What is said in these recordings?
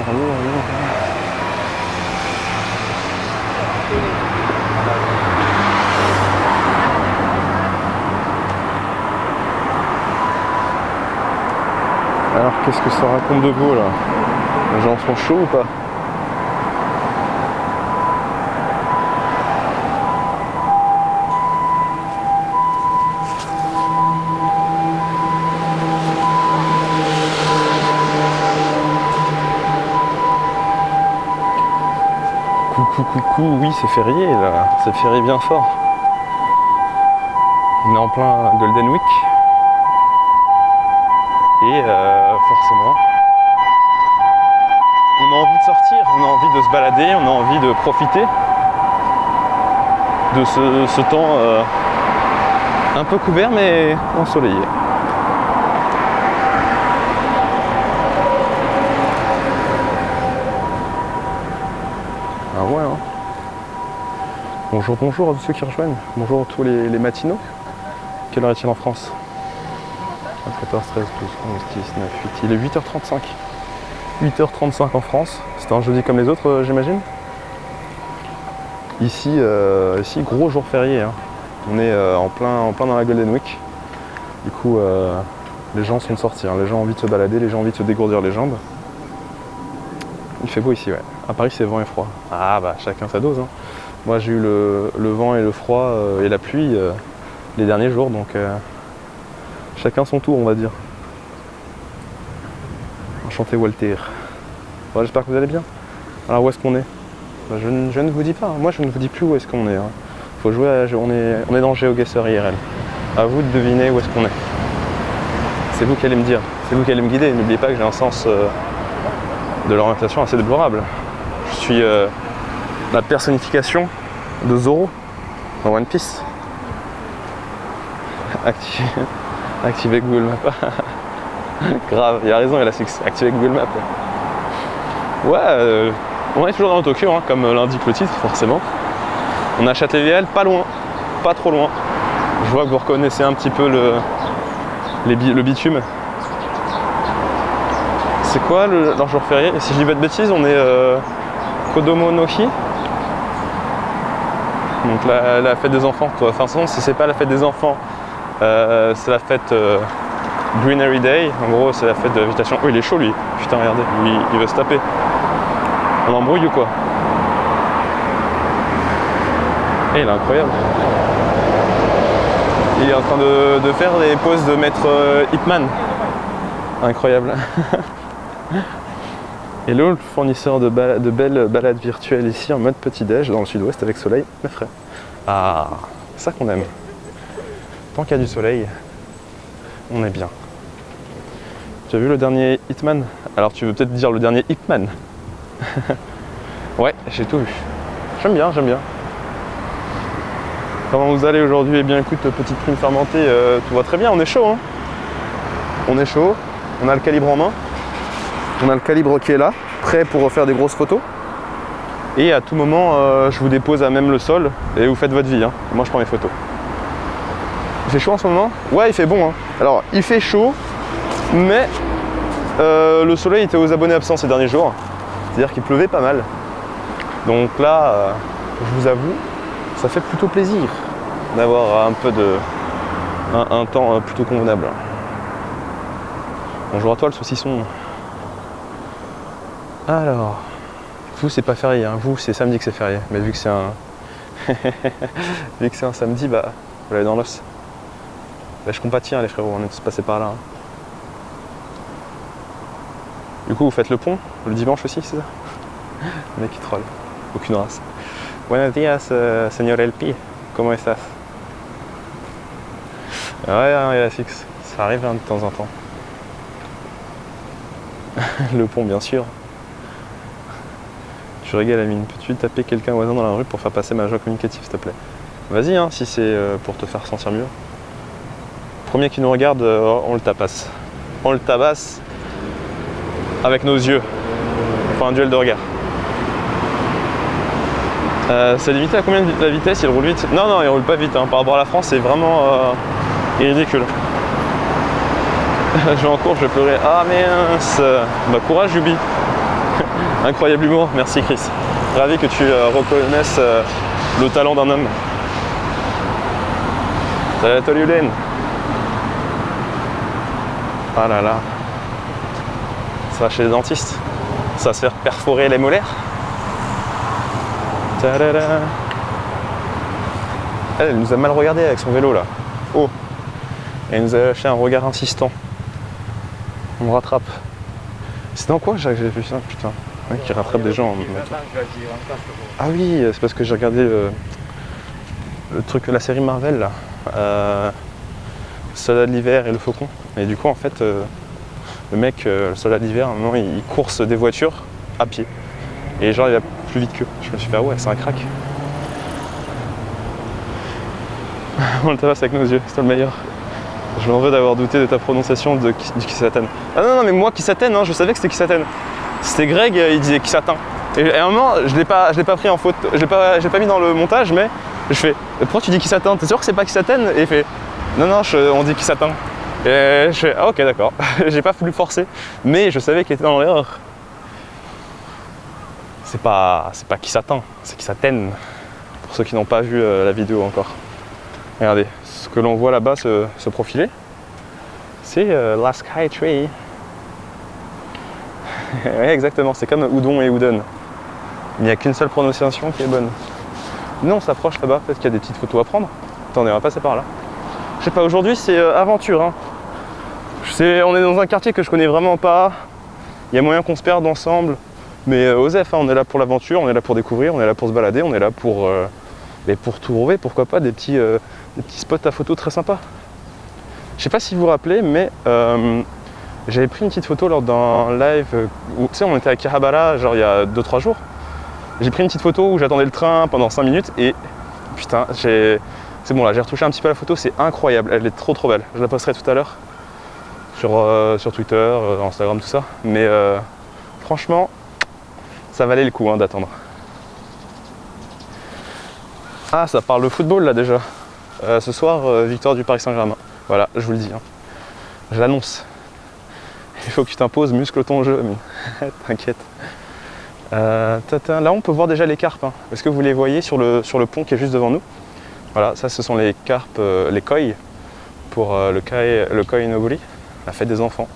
Alors qu'est-ce que ça raconte de beau là? Les gens sont chauds ou pas? Coucou, oui c'est férié là, c'est férié bien fort. On est en plein Golden Week. Et forcément, on a envie de sortir, on a envie de se balader, on a envie de profiter de ce temps un peu couvert mais ensoleillé. Ah ouais hein. Bonjour à tous ceux qui rejoignent. Bonjour à tous les matinaux. Quelle heure est-il en France? 14, 13, 12, 11, 19, 8. Il est 8h35. 8h35 en France. C'était un jeudi comme les autres, j'imagine. Ici, gros jour férié. Hein. On est en plein dans la Golden Week. Du coup, les gens sont de sortir. Hein. Les gens ont envie de se balader, les gens ont envie de se dégourdir les jambes. Il fait beau ici, ouais. À Paris, c'est vent et froid. Ah bah, chacun sa dose. Hein. Moi, j'ai eu le vent et le froid et la pluie les derniers jours, donc chacun son tour, on va dire. Enchanté Walter. Bon, j'espère que vous allez bien. Alors, où est-ce qu'on est? Bah, je ne vous dis pas. Moi, je ne vous dis plus où est-ce qu'on est. Hein. Faut jouer à, on est dans GeoGuessr IRL. À vous de deviner où est-ce qu'on est. C'est vous qui allez me dire. C'est vous qui allez me guider. N'oubliez pas que j'ai un sens de l'orientation assez déplorable. Je suis la personnification de Zoro dans One Piece. Activer Google Maps. Grave, il a raison, il a activé Google Maps. Ouais, on est toujours dans Tokyo, hein, comme l'indique le titre, forcément. On a Châtelet-Léal, pas loin, pas trop loin. Je vois que vous reconnaissez un petit peu le bitume. C'est quoi leur jour férié? Et si je dis pas de bêtises, on est Kodomo no Hi. Donc la fête des enfants. Enfin, si c'est pas la fête des enfants, c'est la fête Greenery Day. En gros, c'est la fête de la végétation. Oh, il est chaud lui. Putain, regardez, il veut se taper. On embrouille ou quoi? Et il est incroyable. Il est en train de faire des poses de maître Hitman. Incroyable. Hello, le fournisseur de belles balades virtuelles ici en mode petit-déj dans le sud-ouest avec soleil, mais frais. Ah, c'est ça qu'on aime. Tant qu'il y a du soleil, on est bien. Tu as vu le dernier Hitman? Alors tu veux peut-être dire le dernier Hitman. Ouais, j'ai tout vu. J'aime bien, j'aime bien. Comment vous allez aujourd'hui? Eh bien écoute, petite prime fermentée, tout va très bien, on est chaud. Hein, on est chaud, on a le calibre en main. On a le calibre qui est là, prêt pour faire des grosses photos. Et à tout moment, je vous dépose à même le sol et vous faites votre vie. Hein. Moi, je prends mes photos. Il fait chaud en ce moment? Ouais, il fait bon. Hein. Alors, il fait chaud, mais le soleil était aux abonnés absents ces derniers jours. C'est-à-dire qu'il pleuvait pas mal. Donc là, je vous avoue, ça fait plutôt plaisir d'avoir un peu un temps plutôt convenable. Bonjour à toi, le saucisson. Alors, vous c'est pas férié, hein. Vous c'est samedi que c'est férié, mais vu que c'est un vu que c'est un samedi, bah vous l'avez dans l'os. Bah, je compatis hein, les frérots, on est tous passés par là. Hein. Du coup vous faites le pont, le dimanche aussi, c'est ça? Le mec qui troll, aucune race. Buenos días, señor LP, comment estás? Ouais, hein, il y a la fixe, ça arrive hein, de temps en temps. Le pont bien sûr. Je régale Amine, peux-tu taper quelqu'un au hasard dans la rue pour faire passer ma joie communicative s'il te plaît? Vas-y hein, si c'est pour te faire sentir mieux. Premier qui nous regarde, on le tapasse. On le tabasse avec nos yeux. Enfin un duel de regard. C'est limité à combien de la vitesse? Il roule vite? Non, non, il roule pas vite. Hein. Par rapport à la France, c'est vraiment ridicule. Je vais en cours, je vais pleurer. Ah mince. Bah courage Yubi. Incroyable humour, merci Chris. Ravi que tu reconnaisses le talent d'un homme. Salut à toi Yulen. Ah là là. Ça va chez les dentistes. Ça va se faire perforer les molaires. Ta-da-da. Elle nous a mal regardé avec son vélo là. Oh. Elle nous a lâché un regard insistant. On me rattrape. C'est dans quoi j'ai vu ça, putain? Ouais, qui rattrape des gens. Ah oui, c'est parce que j'ai regardé le truc, la série Marvel là. Soldat de l'hiver et le faucon. Et du coup en fait, le mec, le soldat d'hiver, à un moment il course des voitures à pied. Et genre il va plus vite qu'eux. Je me suis fait, ah ouais, c'est un crack. On le tabasse avec nos yeux, c'est le meilleur. Je m'en veux d'avoir douté de ta prononciation du Kisaten. Ah non, non, mais moi, Kisaten, hein, je savais que c'était Kisaten. C'était Greg, il disait Kisaten. Et à un moment, je l'ai pas pris en faute, je l'ai pas mis dans le montage, mais je fais, pourquoi tu dis Kisaten? T'es sûr que c'est pas Kisaten? Et il fait, non, non, on dit Kisaten. Et je fais, ah ok, d'accord. J'ai pas voulu forcer, mais je savais qu'il était dans l'erreur. C'est pas Kisaten, c'est Kisaten. Pour ceux qui n'ont pas vu la vidéo encore. Regardez, ce que l'on voit là-bas se profiler, c'est la Sky Tree. Oui, exactement, c'est comme Udon et Udon. Il n'y a qu'une seule prononciation qui est bonne. Nous, on s'approche là-bas, peut-être qu'il y a des petites photos à prendre. Attendez, on va passer par là. Je sais pas, aujourd'hui c'est aventure. Hein. On est dans un quartier que je connais vraiment pas. Il y a moyen qu'on se perde ensemble. Mais Osef, hein, on est là pour l'aventure, on est là pour découvrir, on est là pour se balader, on est là pour trouver, pourquoi pas, des petits spots à photo très sympas. Je sais pas si vous vous rappelez, mais j'avais pris une petite photo lors d'un live où, tu sais, on était à Kihabara, genre il y a 2-3 jours. J'ai pris une petite photo où j'attendais le train pendant 5 minutes et putain, c'est bon là, j'ai retouché un petit peu la photo, c'est incroyable, elle est trop belle. Je la posterai tout à l'heure sur Twitter, Instagram, tout ça. Mais franchement, ça valait le coup hein, d'attendre. Ah, ça parle de football là déjà. Ce soir, victoire du Paris Saint-Germain. Voilà, je vous le dis. Hein. Je l'annonce. Il faut que tu t'imposes, muscle ton jeu. T'inquiète. Là, on peut voir déjà les carpes. Hein. Est-ce que vous les voyez sur le pont qui est juste devant nous? Voilà, ça, ce sont les carpes, les koi pour le koi nobori, la fête des enfants.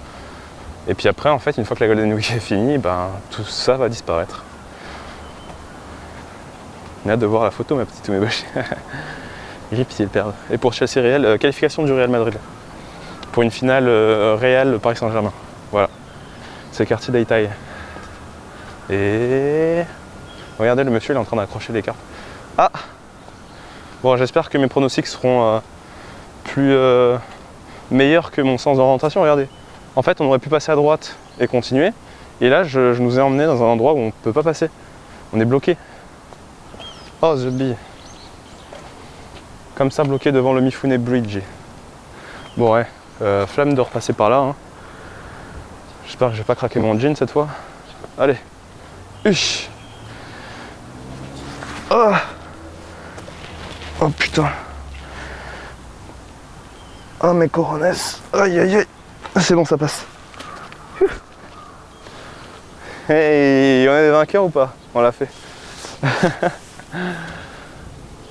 Et puis après, en fait, une fois que la Golden Week est finie, ben, tout ça va disparaître. J'ai hâte de voir la photo, ma petite Umeboshi. Rip s'il perd. Et pour Chelsea Real, qualification du Real Madrid. Pour une finale Real Paris Saint-Germain. Voilà. C'est le quartier d'Aïtaï. Et regardez, le monsieur il est en train d'accrocher les cartes. Ah! Bon, j'espère que mes pronostics seront plus meilleurs que mon sens d'orientation. Regardez. En fait, on aurait pu passer à droite et continuer. Et là, je nous ai emmené dans un endroit où on ne peut pas passer. On est bloqué. Oh, The Bee. Comme ça, bloqué devant le Mifune Bridge. Bon, ouais. Flamme de repasser par là. Hein. J'espère que je vais pas craquer mon jean cette fois. Allez. Uch. Oh. Oh putain. Oh mes coronesses. Aïe aïe aïe. C'est bon, ça passe. Hey, on est des vainqueurs ou pas? On l'a fait.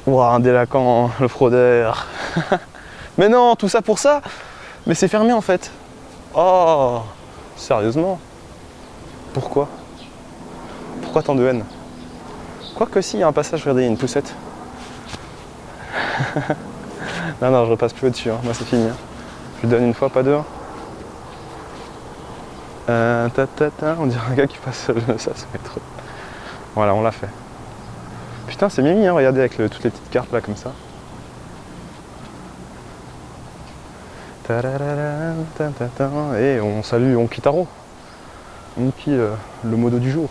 Ouah, un délinquant, le fraudeur. Mais non, tout ça pour ça? Mais c'est fermé en fait. Oh, sérieusement? Pourquoi? Pourquoi tant de haine? Quoique si, il y a un passage, regardez, il y a une poussette. Non, non, je repasse plus au-dessus, hein. Moi c'est fini. Hein. Je lui donne une fois, pas deux. On dirait un gars qui passe ça se met trop. Voilà, on l'a fait. Putain, c'est mimi, hein, regardez avec toutes les petites cartes là comme ça. Et on salue Onkitaro. Onki, le modo du jour.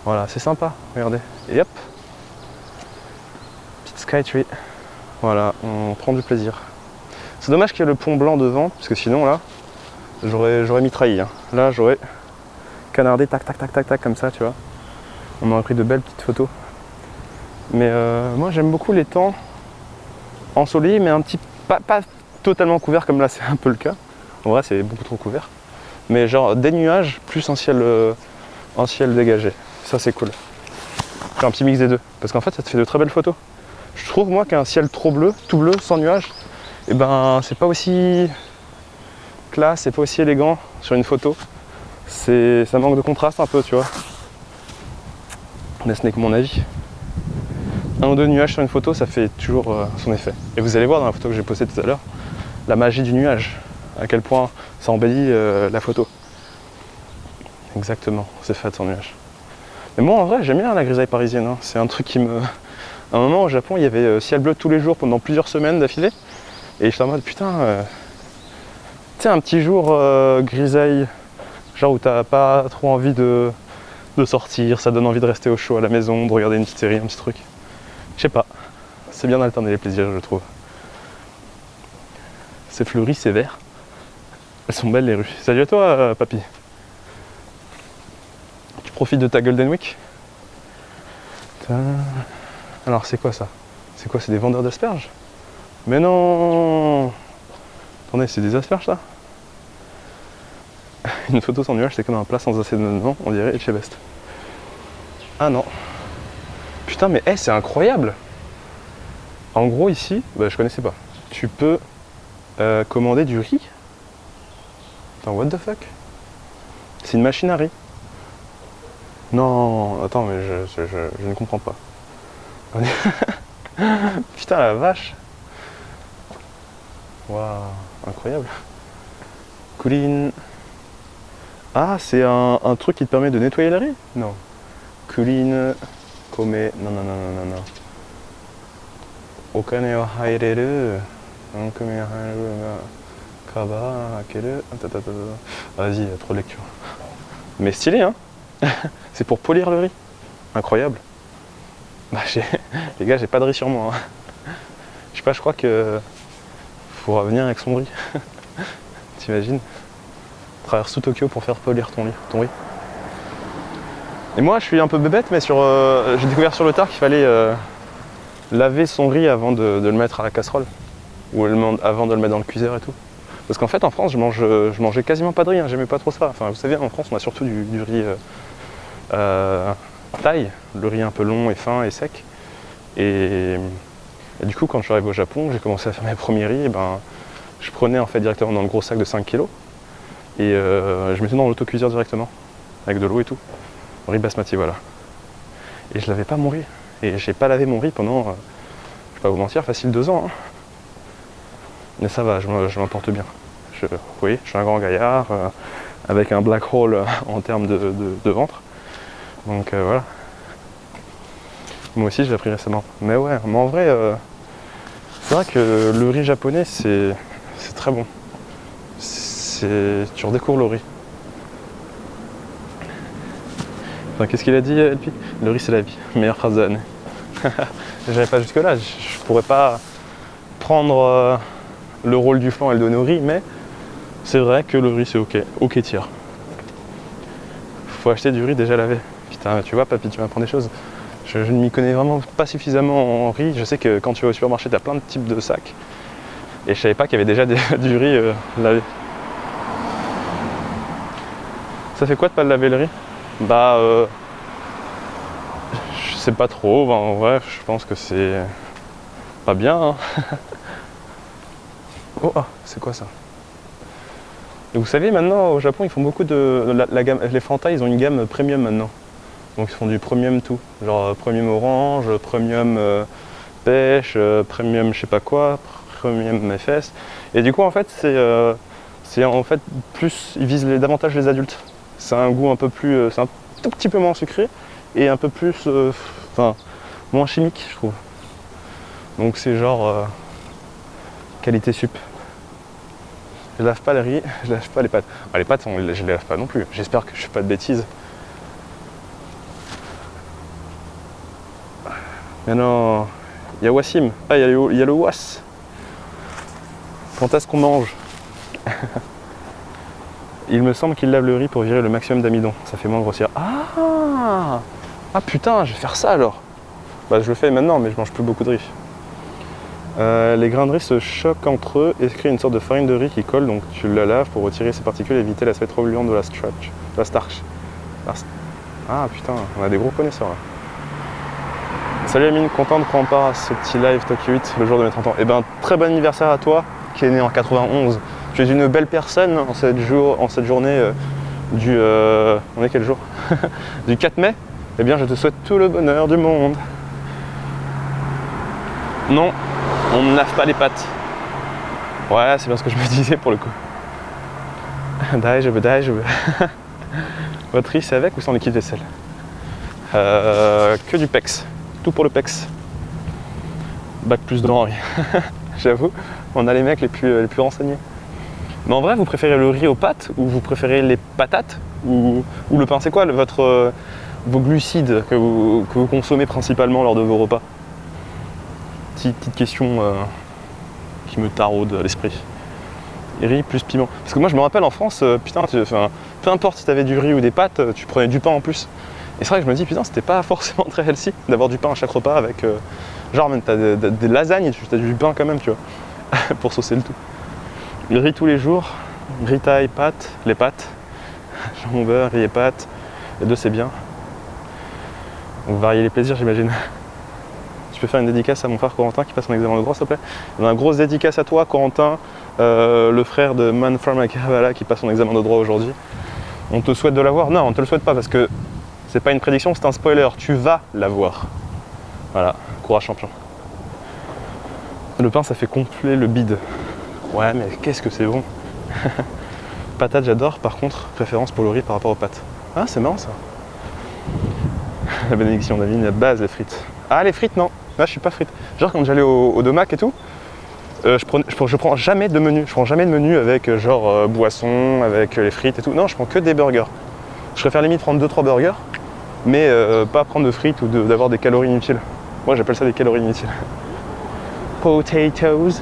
Voilà, c'est sympa, regardez. Et hop. Petite Skytree. Voilà, on prend du plaisir. C'est dommage qu'il y ait le pont blanc devant, parce que sinon là, j'aurais mitraillé. Hein. Là, j'aurais canardé tac tac tac tac tac comme ça, tu vois. On aurait pris de belles petites photos. Mais moi, j'aime beaucoup les temps ensoleillés, mais un petit pas totalement couvert comme là, c'est un peu le cas. En vrai, c'est beaucoup trop couvert. Mais genre des nuages plus un ciel un ciel dégagé. Ça c'est cool. Faire un petit mix des deux. Parce qu'en fait ça te fait de très belles photos. Je trouve moi qu'un ciel trop bleu, tout bleu, sans nuages, et ben c'est pas aussi classe, c'est pas aussi élégant sur une photo. Ça manque de contraste un peu, tu vois. Mais ce n'est que mon avis. Un ou deux nuages sur une photo, ça fait toujours son effet. Et vous allez voir dans la photo que j'ai postée tout à l'heure, la magie du nuage, à quel point ça embellit la photo. Exactement, c'est fait sans nuage. Mais moi en vrai j'aime bien la grisaille parisienne, hein. C'est un truc qui me... À un moment au Japon il y avait ciel bleu tous les jours pendant plusieurs semaines d'affilée. Et j'étais en mode putain, tu sais un petit jour grisaille, genre où t'as pas trop envie de sortir, ça donne envie de rester au chaud à la maison, de regarder une petite série, un petit truc. Je sais pas, c'est bien d'alterner les plaisirs je trouve. C'est fleuri, c'est vert. Elles sont belles les rues. Salut à toi papy. Tu profites de ta Golden Week? Alors c'est quoi ça? C'est quoi? C'est des vendeurs d'asperges? Mais non! Attendez, c'est des asperges ça? Une photo sans nuage, c'est comme un plat sans assaisonnement, on dirait Etchebest. Ah non. Putain mais c'est incroyable! En gros ici, bah, je connaissais pas. Tu peux commander du riz. Attends, what the fuck? C'est une machine à riz. Non, attends, mais je ne comprends pas. Putain la vache. Waouh, incroyable. Cooling. Ah, c'est un truc qui te permet de nettoyer la riz? Non. Cooling. Kome. Non, non, non, non, non. Okane wa haireru. Kome wa haireru ga. Kaba akeru. Vas-y, trop de lecture. Mais stylé, hein? C'est pour polir le riz. Incroyable. Bah, les gars, j'ai pas de riz sur moi. Hein. Je sais pas, je crois que faut revenir avec son riz. T'imagines? Traverse tout Tokyo pour faire polir ton riz. Et moi, je suis un peu bébête, mais j'ai découvert sur le tard qu'il fallait laver son riz avant de le mettre à la casserole. Ou avant de le mettre dans le cuiseur et tout. Parce qu'en fait, en France, je mangeais quasiment pas de riz. Hein, j'aimais pas trop ça. Enfin, vous savez, en France, on a surtout du riz taille, le riz un peu long et fin et sec. Et du coup, quand je suis arrivé au Japon, j'ai commencé à faire mes premiers riz. Et ben, je prenais en fait directement dans le gros sac de 5 kg et je mettais dans l'autocuiseur directement, avec de l'eau et tout. Riz basmati, voilà. Et je lavais pas mon riz. Et j'ai pas lavé mon riz pendant, je vais pas vous mentir, facile 2 ans. Hein. Mais ça va, je m'en bien. Vous voyez, je suis un grand gaillard, avec un black hole en termes de ventre. Donc voilà. Moi aussi je l'ai appris récemment. Mais ouais, mais en vrai, c'est vrai que le riz japonais c'est très bon. Tu redécouvres le riz. Enfin, qu'est-ce qu'il a dit Elpi? Le riz c'est la vie. Meilleure phrase de l'année. J'avais pas jusque là, je pourrais pas prendre le rôle du flanc et le donner au riz, mais c'est vrai que le riz c'est ok. Ok tiers. Faut acheter du riz déjà lavé. Putain, tu vois papy, tu m'apprends des choses. Je ne m'y connais vraiment pas suffisamment en riz. Je sais que quand tu vas au supermarché, tu as plein de types de sacs. Et je savais pas qu'il y avait déjà du riz lavé. Ça fait quoi de pas laver le riz? Bah, je sais pas trop. Bah, en vrai, je pense que c'est pas bien. Hein. Oh, c'est quoi ça? Et vous savez, maintenant au Japon, ils font beaucoup de la gamme. Les Fanta, ils ont une gamme premium maintenant. Donc ils font du premium tout, genre premium orange, premium pêche, premium je sais pas quoi, premium FS. Et du coup en fait c'est en fait plus, ils visent davantage les adultes. C'est un goût un peu plus, c'est un tout petit peu moins sucré et un peu plus, moins chimique je trouve. Donc c'est genre qualité sup. Je lave pas le riz, je lave pas les pâtes. Ah, les pâtes je les lave pas non plus, j'espère que je fais pas de bêtises. Mais non, il y a Wassim. Ah, il y a le Was. Quand est-ce qu'on mange? Il me semble qu'il lave le riz pour virer le maximum d'amidon. Ça fait moins grossir. Ah putain, je vais faire ça alors. Bah je le fais maintenant, mais je mange plus beaucoup de riz. Les grains de riz se choquent entre eux et créent une sorte de farine de riz qui colle. Donc tu la laves pour retirer ces particules et éviter l'aspect trop gluant de la starch. Ah putain, on a des gros connaisseurs là. Salut Amine, content de prendre part à ce petit live Tokyo 8 le jour de mes 30 ans. Eh ben, très bon anniversaire à toi qui est né en 91. Tu es une belle personne en cette journée du... on est quel jour? Du 4 mai. Eh bien, je te souhaite tout le bonheur du monde. Non, on ne lave pas les pattes. Ouais, c'est bien ce que je me disais pour le coup. Daijoubu. Votre riz, c'est avec ou sans liquide vaisselle? Que du pex. Tout pour le pex. Bac plus de oui. J'avoue, on a les mecs les plus renseignés. Mais en vrai, vous préférez le riz aux pâtes ou vous préférez les patates ou le pain? C'est quoi vos glucides que vous consommez principalement lors de vos repas? Petite question qui me taraude à l'esprit. Riz plus piment. Parce que moi je me rappelle en France, putain, peu importe si t'avais du riz ou des pâtes, tu prenais du pain en plus. Et c'est vrai que je me dis, putain, c'était pas forcément très healthy d'avoir du pain à chaque repas avec. Genre, même t'as des lasagnes et t'as du pain quand même, tu vois, pour saucer le tout. Le riz tous les jours, riz taille, pâtes, les pâtes, jambon beurre, riz et pâtes, les deux c'est bien. Donc varier les plaisirs, j'imagine. Tu peux faire une dédicace à mon frère Corentin qui passe son examen de droit, s'il te plaît? Une grosse dédicace à toi, Corentin, le frère de Man from Akavala qui passe son examen de droit aujourd'hui. On te souhaite de l'avoir? Non, on ne te le souhaite pas parce que c'est pas une prédiction, c'est un spoiler. Tu vas l'avoir. Voilà, courage champion. Le pain, ça fait gonfler le bide. Ouais, mais qu'est-ce que c'est bon. Patates, j'adore. Par contre, préférence pour le riz par rapport aux pâtes. Ah, c'est marrant ça. La bénédiction d'Amine, la base, les frites. Ah, les frites, non. Là, je suis pas frite. Genre, quand j'allais au Domac et tout, je prends jamais de menu. Je prends jamais de menu avec genre boisson, avec les frites et tout. Non, je prends que des burgers. Je préfère limite prendre 2-3 burgers, mais pas prendre de frites ou d'avoir des calories inutiles. Moi, j'appelle ça des calories inutiles. Potatoes.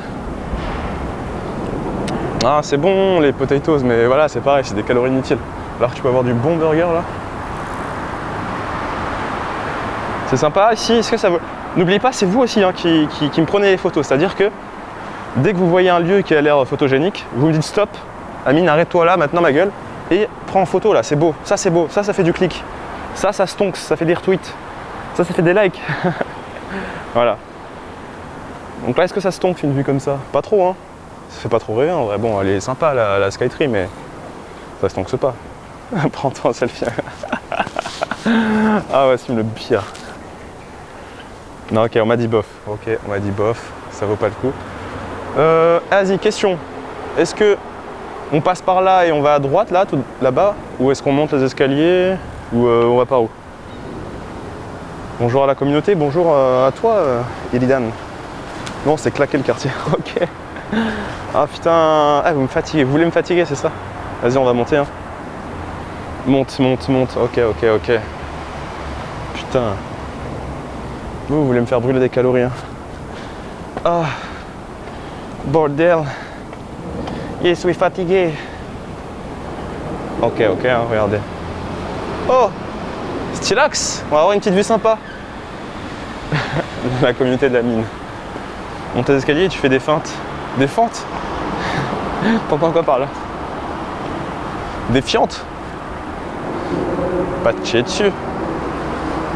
Ah, c'est bon les potatoes, mais voilà, c'est pareil, c'est des calories inutiles. Alors que tu peux avoir du bon burger là. C'est sympa ici, est-ce que ça vaut... N'oubliez pas, c'est vous aussi hein, qui me prenez les photos. C'est-à-dire que dès que vous voyez un lieu qui a l'air photogénique, vous me dites stop, Amine, arrête-toi là, maintenant ma gueule, et prends en photo là, c'est beau, ça fait du clic. Ça stonks, ça fait des retweets, ça fait des likes. Voilà. Donc là, est-ce que ça stonk une vue comme ça? Pas trop, hein. Ça fait pas trop rêver en vrai. Bon, elle est sympa la Skytree, mais ça stonks pas. Prends-toi un selfie. Ah ouais, c'est le pire. Non, ok, on m'a dit bof. Ok, on m'a dit bof, ça vaut pas le coup. Vas-y, question. Est-ce que on passe par là et on va à droite, là, tout là-bas? Ou est-ce qu'on monte les escaliers? Ou on va par où? Bonjour à la communauté, bonjour à toi, Iridan. Non, c'est claquer le quartier, ok. Ah putain, ah, vous me fatiguez, vous voulez me fatiguer, c'est ça? Vas-y, on va monter, hein. Monte, ok. Putain. Vous voulez me faire brûler des calories, hein. Ah, bordel. Je suis fatigué. Ok, hein, regardez. Oh, stylax, on va avoir une petite vue sympa. La communauté de la mine. Monte les escaliers et tu fais des feintes. Des fentes? T'entends quoi par là? Des fientes? Pas de chier dessus.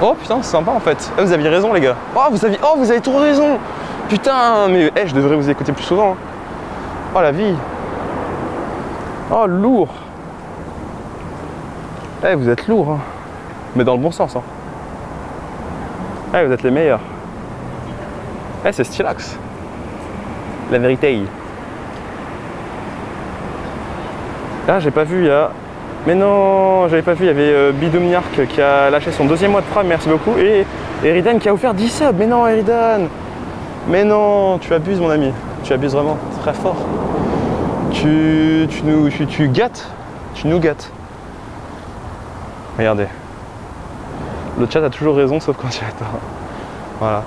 Oh putain, c'est sympa en fait. Vous aviez raison les gars. Oh, vous avez trop raison. Putain, mais je devrais vous écouter plus souvent. Hein. Oh la vie. Oh lourd. Vous êtes lourd. Hein. Mais dans le bon sens. Hein. Vous êtes les meilleurs. C'est stylax. La vérité. Là, j'ai pas vu, il y a... Mais non, j'avais pas vu, il y avait Bidomniark qui a lâché son 2e mois de prime, merci beaucoup. Et Eridan qui a offert 10 subs. Mais non, Eridan. Mais non, tu abuses, mon ami. Tu abuses vraiment, c'est très fort. Tu gâtes. Tu nous gâtes. Regardez. Le chat a toujours raison, sauf quand il a tort. Voilà.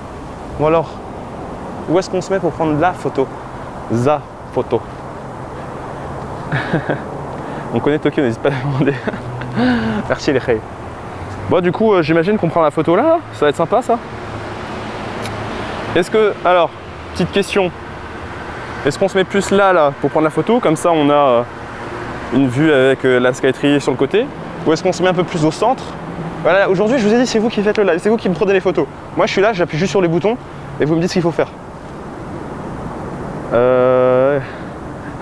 Bon alors, où est-ce qu'on se met pour prendre la photo? Za photo. On connaît Tokyo, n'hésite pas à demander. Merci les reilles. Bon du coup, j'imagine qu'on prend la photo là. Ça va être sympa ça. Est-ce que, alors, petite question. Est-ce qu'on se met plus là pour prendre la photo? Comme ça on a une vue avec la Skytree sur le côté. Ou est-ce qu'on se met un peu plus au centre Voilà, aujourd'hui je vous ai dit c'est vous qui faites le live, c'est vous qui me prenez les photos. Moi je suis là, j'appuie juste sur les boutons et vous me dites ce qu'il faut faire.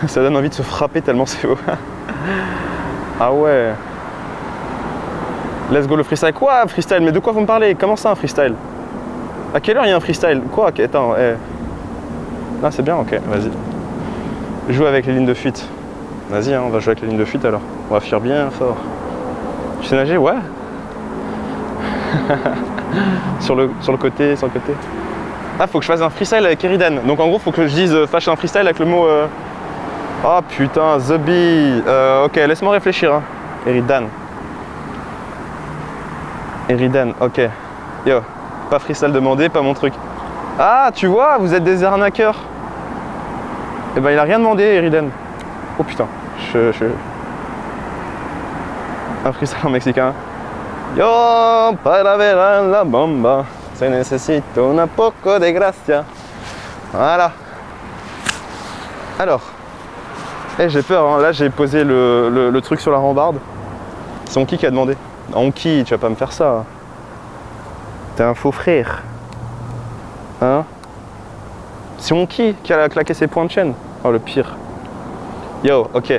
Ça donne envie de se frapper tellement c'est beau. Ah ouais. Let's go le freestyle. Quoi freestyle? Mais de quoi vous me parlez? Comment ça un freestyle? À quelle heure il y a un freestyle? Quoi? Attends, Ah c'est bien, ok, vas-y. Joue avec les lignes de fuite. Vas-y, hein, on va jouer avec les lignes de fuite alors. On va fuir bien fort. Tu sais nager? Ouais. sur le côté, sur le côté. Ah, faut que je fasse un freestyle avec Eridan. Donc en gros, faut que je dise fâche un freestyle avec le mot. Ah putain, The Bee. Ok, laisse-moi réfléchir. Hein. Eridan. Eridan, ok. Yo, pas freestyle demandé, pas mon truc. Ah, tu vois, vous êtes des arnaqueurs. Eh ben, il a rien demandé, Eridan. Oh putain, un freestyle en mexicain. Yo, para ver la bomba, se necesita un poco de gracia. Voilà. Alors, j'ai peur, hein. Là j'ai posé le truc sur la rambarde. C'est Onki qui a demandé. Onki, tu vas pas me faire ça. T'es un faux frère. Hein? C'est Onki qui a claqué ses points de chaîne. Oh le pire. Yo, ok.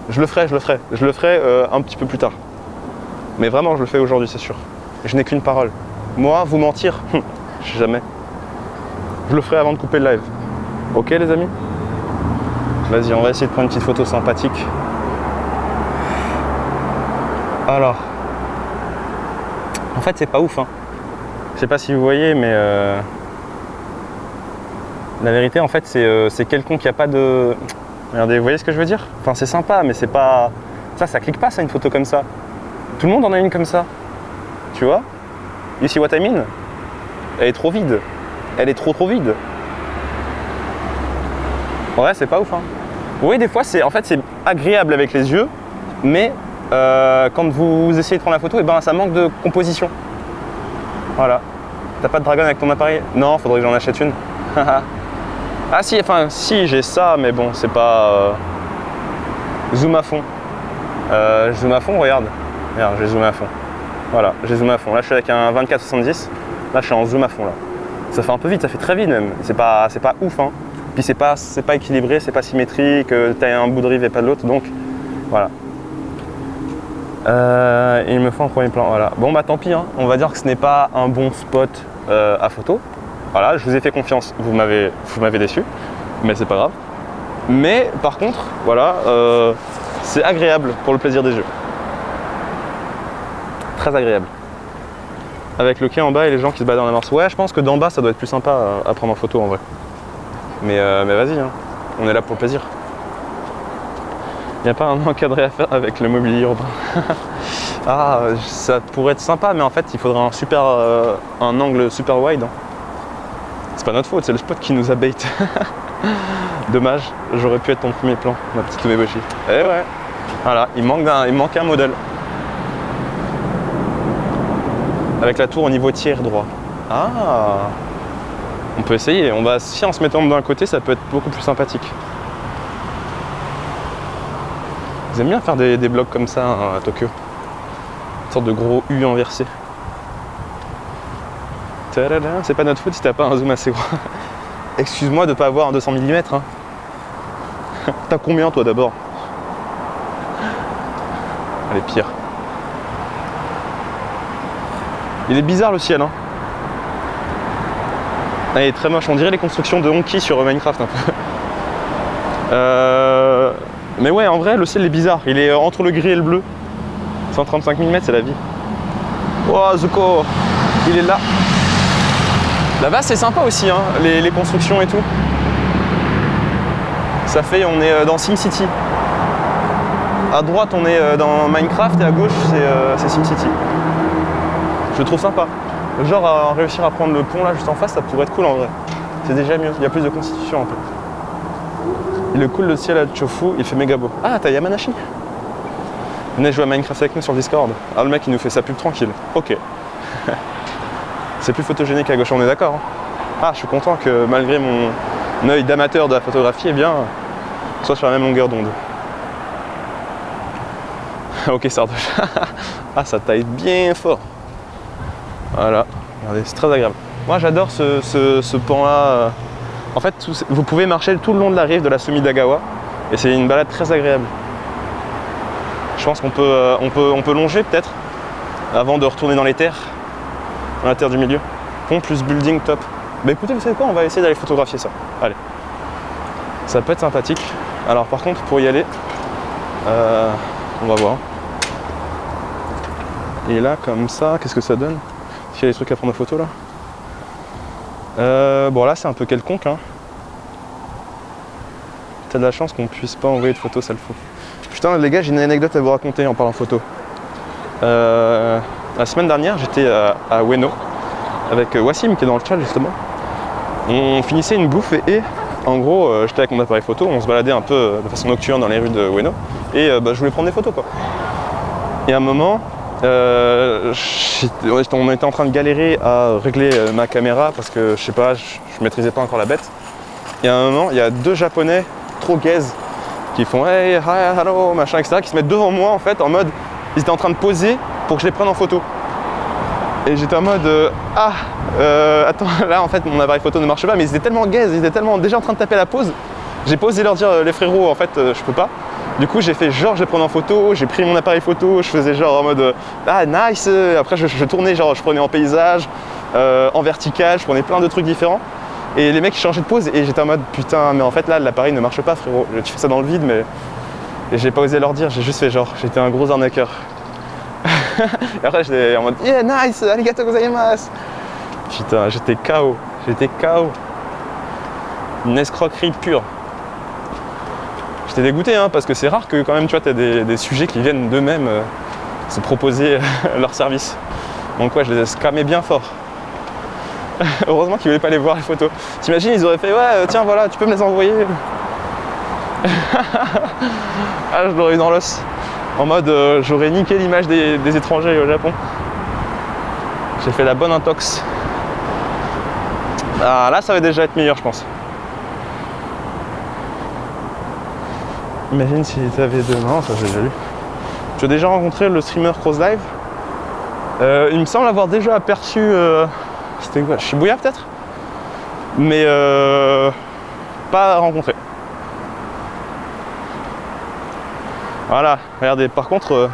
Je le ferai. Je le ferai un petit peu plus tard. Mais vraiment, je le fais aujourd'hui, c'est sûr. Je n'ai qu'une parole. Moi, vous mentir, jamais. Je le ferai avant de couper le live. Ok, les amis? Vas-y, on va essayer de prendre une petite photo sympathique. Alors. En fait, c'est pas ouf, hein. Je sais pas si vous voyez, mais... La vérité, en fait, c'est quelqu'un qui a pas de... Regardez, vous voyez ce que je veux dire? Enfin, c'est sympa, mais c'est pas... Ça clique pas, ça, une photo comme ça. Tout le monde en a une comme ça. Tu vois? You see what I mean? Elle est trop vide. Elle est trop vide. Ouais, c'est pas ouf, hein. Oui, des fois, c'est agréable avec les yeux, mais quand vous essayez de prendre la photo, et ben, ça manque de composition. Voilà. T'as pas de dragon avec ton appareil? Non, faudrait que j'en achète une. Ah si, enfin, si, j'ai ça, mais bon, c'est pas... Zoom à fond. Zoom à fond, regarde. Regarde, j'ai zoomé à fond. Voilà, j'ai zoomé à fond. Là, je suis avec un 24-70. Là, je suis en zoom à fond, là. Ça fait un peu vite, ça fait très vite même. C'est pas ouf, hein. Puis c'est pas équilibré, c'est pas symétrique. T'as un bout de rive et pas de l'autre, donc voilà. Il me faut un premier plan, voilà. Bon, bah tant pis, hein. On va dire que ce n'est pas un bon spot à photo. Voilà, je vous ai fait confiance, vous m'avez déçu, mais c'est pas grave. Mais par contre, voilà, c'est agréable pour le plaisir des jeux. Très agréable. Avec le quai en bas et les gens qui se baladent dans la Mars. Ouais, je pense que d'en bas, ça doit être plus sympa à prendre en photo en vrai. Mais vas-y, hein. On est là pour le plaisir. Il n'y a pas un encadré à faire avec le mobilier urbain. Ah, ça pourrait être sympa, mais en fait, il faudrait un angle super wide. Hein. C'est pas notre faute, c'est le spot qui nous a bait. Dommage, j'aurais pu être ton premier plan, ma petite Umeboshi. Eh ouais, voilà, il manque un modèle. Avec la tour au niveau tiers droit. Ah, on peut essayer. Si en se mettant d'un côté, ça peut être beaucoup plus sympathique. Ils aiment bien faire des blocs comme ça hein, à Tokyo. Une sorte de gros U inversé. C'est pas notre faute si t'as pas un zoom assez gros. Excuse-moi de pas avoir un 200 mm. Hein. T'as combien toi d'abord? Elle est pire. Il est bizarre le ciel. Hein. Ah, il est très moche. On dirait les constructions de Honky sur Minecraft un peu. Mais ouais, en vrai, le ciel est bizarre. Il est entre le gris et le bleu. 135 mm, c'est la vie. Oh, Zuko, il est là. Là-bas, c'est sympa aussi, hein, les constructions et tout. Ça fait, on est dans SimCity. À droite, on est dans Minecraft et à gauche, c'est SimCity. Je le trouve sympa. Genre, réussir à prendre le pont là juste en face, ça pourrait être cool en vrai. C'est déjà mieux, il y a plus de constitution un peu. Il est cool le ciel à Chofu, il fait méga beau. Ah, t'as Yamanashi. Venez jouer à Minecraft avec nous sur Discord. Ah, le mec, il nous fait sa pub tranquille. Ok. C'est plus photogénique à gauche, on est d'accord. Hein. Ah, je suis content que malgré mon œil d'amateur de la photographie, eh bien, soit sur la même longueur d'onde. Ok, Sardoche. Ah, ça taille bien fort. Voilà, regardez, c'est très agréable. Moi, j'adore ce pan-là. En fait, vous pouvez marcher tout le long de la rive de la Sumidagawa et c'est une balade très agréable. Je pense qu'on peut longer peut-être avant de retourner dans les terres, dans la terre du milieu. Pont plus building, top. Bah écoutez, vous savez quoi, on va essayer d'aller photographier ça. Allez. Ça peut être sympathique. Alors par contre, pour y aller, on va voir. Et là, comme ça, qu'est-ce que ça donne? Est-ce qu'il y a des trucs à prendre en photo là? Bon là, c'est un peu quelconque. Hein. T'as de la chance qu'on puisse pas envoyer de photos, ça le faut. Putain, les gars, j'ai une anecdote à vous raconter en parlant photo. La semaine dernière, j'étais à Ueno avec Wassim qui est dans le chat justement. On finissait une bouffe et en gros, j'étais avec mon appareil photo, on se baladait un peu de façon nocturne dans les rues de Ueno et je voulais prendre des photos quoi. Et à un moment, on était en train de galérer à régler ma caméra parce que je sais pas, je maîtrisais pas encore la bête. Et à un moment, il y a deux japonais trop gaze qui font hey, hi, hello, machin, etc. qui se mettent devant moi en fait en mode, ils étaient en train de poser pour que je les prenne en photo. Et j'étais en mode attends, là en fait mon appareil photo ne marche pas, mais ils étaient tellement gaze, ils étaient tellement déjà en train de taper la pause. J'ai pas osé leur dire les frérots en fait je peux pas. Du coup j'ai fait genre je les prenais en photo, j'ai pris mon appareil photo, je faisais genre en mode ah nice. Après je tournais genre je prenais en paysage, en vertical, je prenais plein de trucs différents. Et les mecs ils changeaient de pose et j'étais en mode putain mais en fait là l'appareil ne marche pas frérot, tu fais ça dans le vide mais. Et j'ai pas osé leur dire, j'ai juste fait genre, j'étais un gros arnaqueur. Et après j'étais en mode yeah nice, arigato gozaimasu. Putain j'étais KO, Une escroquerie pure. J'étais dégoûté hein, parce que c'est rare que quand même tu vois t'as des sujets qui viennent d'eux-mêmes se proposer leur service. Donc ouais je les ai scamés bien fort. Heureusement qu'ils voulaient pas les voir les photos. T'imagines ils auraient fait ouais tiens voilà tu peux me les envoyer. Ah je l'aurais eu dans l'os. En mode j'aurais niqué l'image des étrangers au Japon. J'ai fait la bonne intox. Ah là ça va déjà être meilleur je pense. Imagine si t'avais demain, ça j'ai déjà lu. Tu as déjà rencontré le streamer Crosslive. Il me semble avoir déjà aperçu c'était quoi, Shibuya peut-être. Mais pas rencontré. Voilà, regardez, par contre,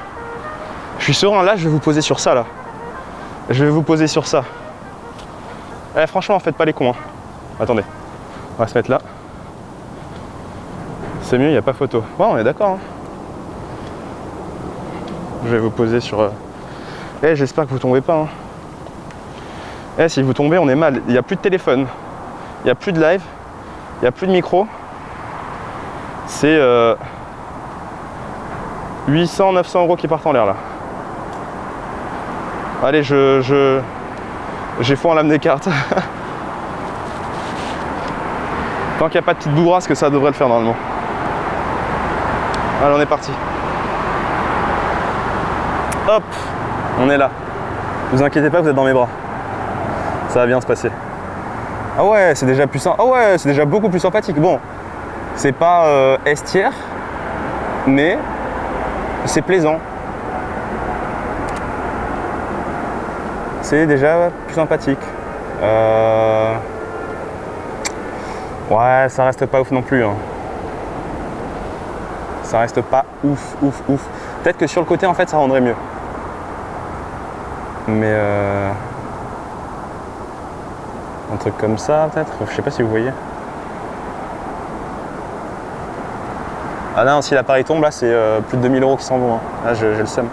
je suis serein, là je vais vous poser sur ça là. Je vais vous poser sur ça. Eh, franchement, faites pas les cons. Hein. Attendez, on va se mettre là. C'est mieux, il n'y a pas photo. Ouais, on est d'accord. Hein. Je vais vous poser sur... Eh, j'espère que vous tombez pas. Hein. Eh, si vous tombez, on est mal. Il n'y a plus de téléphone. Il n'y a plus de live. Il n'y a plus de micro. C'est... 800-900 € qui partent en l'air là. Allez, j'ai foi en l'âme des cartes. Tant qu'il n'y a pas de petite bourrasque, que ça devrait le faire normalement. Allez, on est parti. Hop, on est là. Vous inquiétez pas, vous êtes dans mes bras. Ça va bien se passer. Ah ouais, c'est déjà plus ah ouais, c'est déjà beaucoup plus sympathique. Bon, c'est pas estière, mais c'est plaisant. C'est déjà plus sympathique. Ouais, ça reste pas ouf non plus. Hein. Ça reste pas ouf. Peut-être que sur le côté, en fait, ça rendrait mieux. Mais un truc comme ça, peut-être. Je sais pas si vous voyez. Ah non, si l'appareil tombe, là, c'est plus de 2000 € qui s'en vont. Hein. Là, j'ai le seum.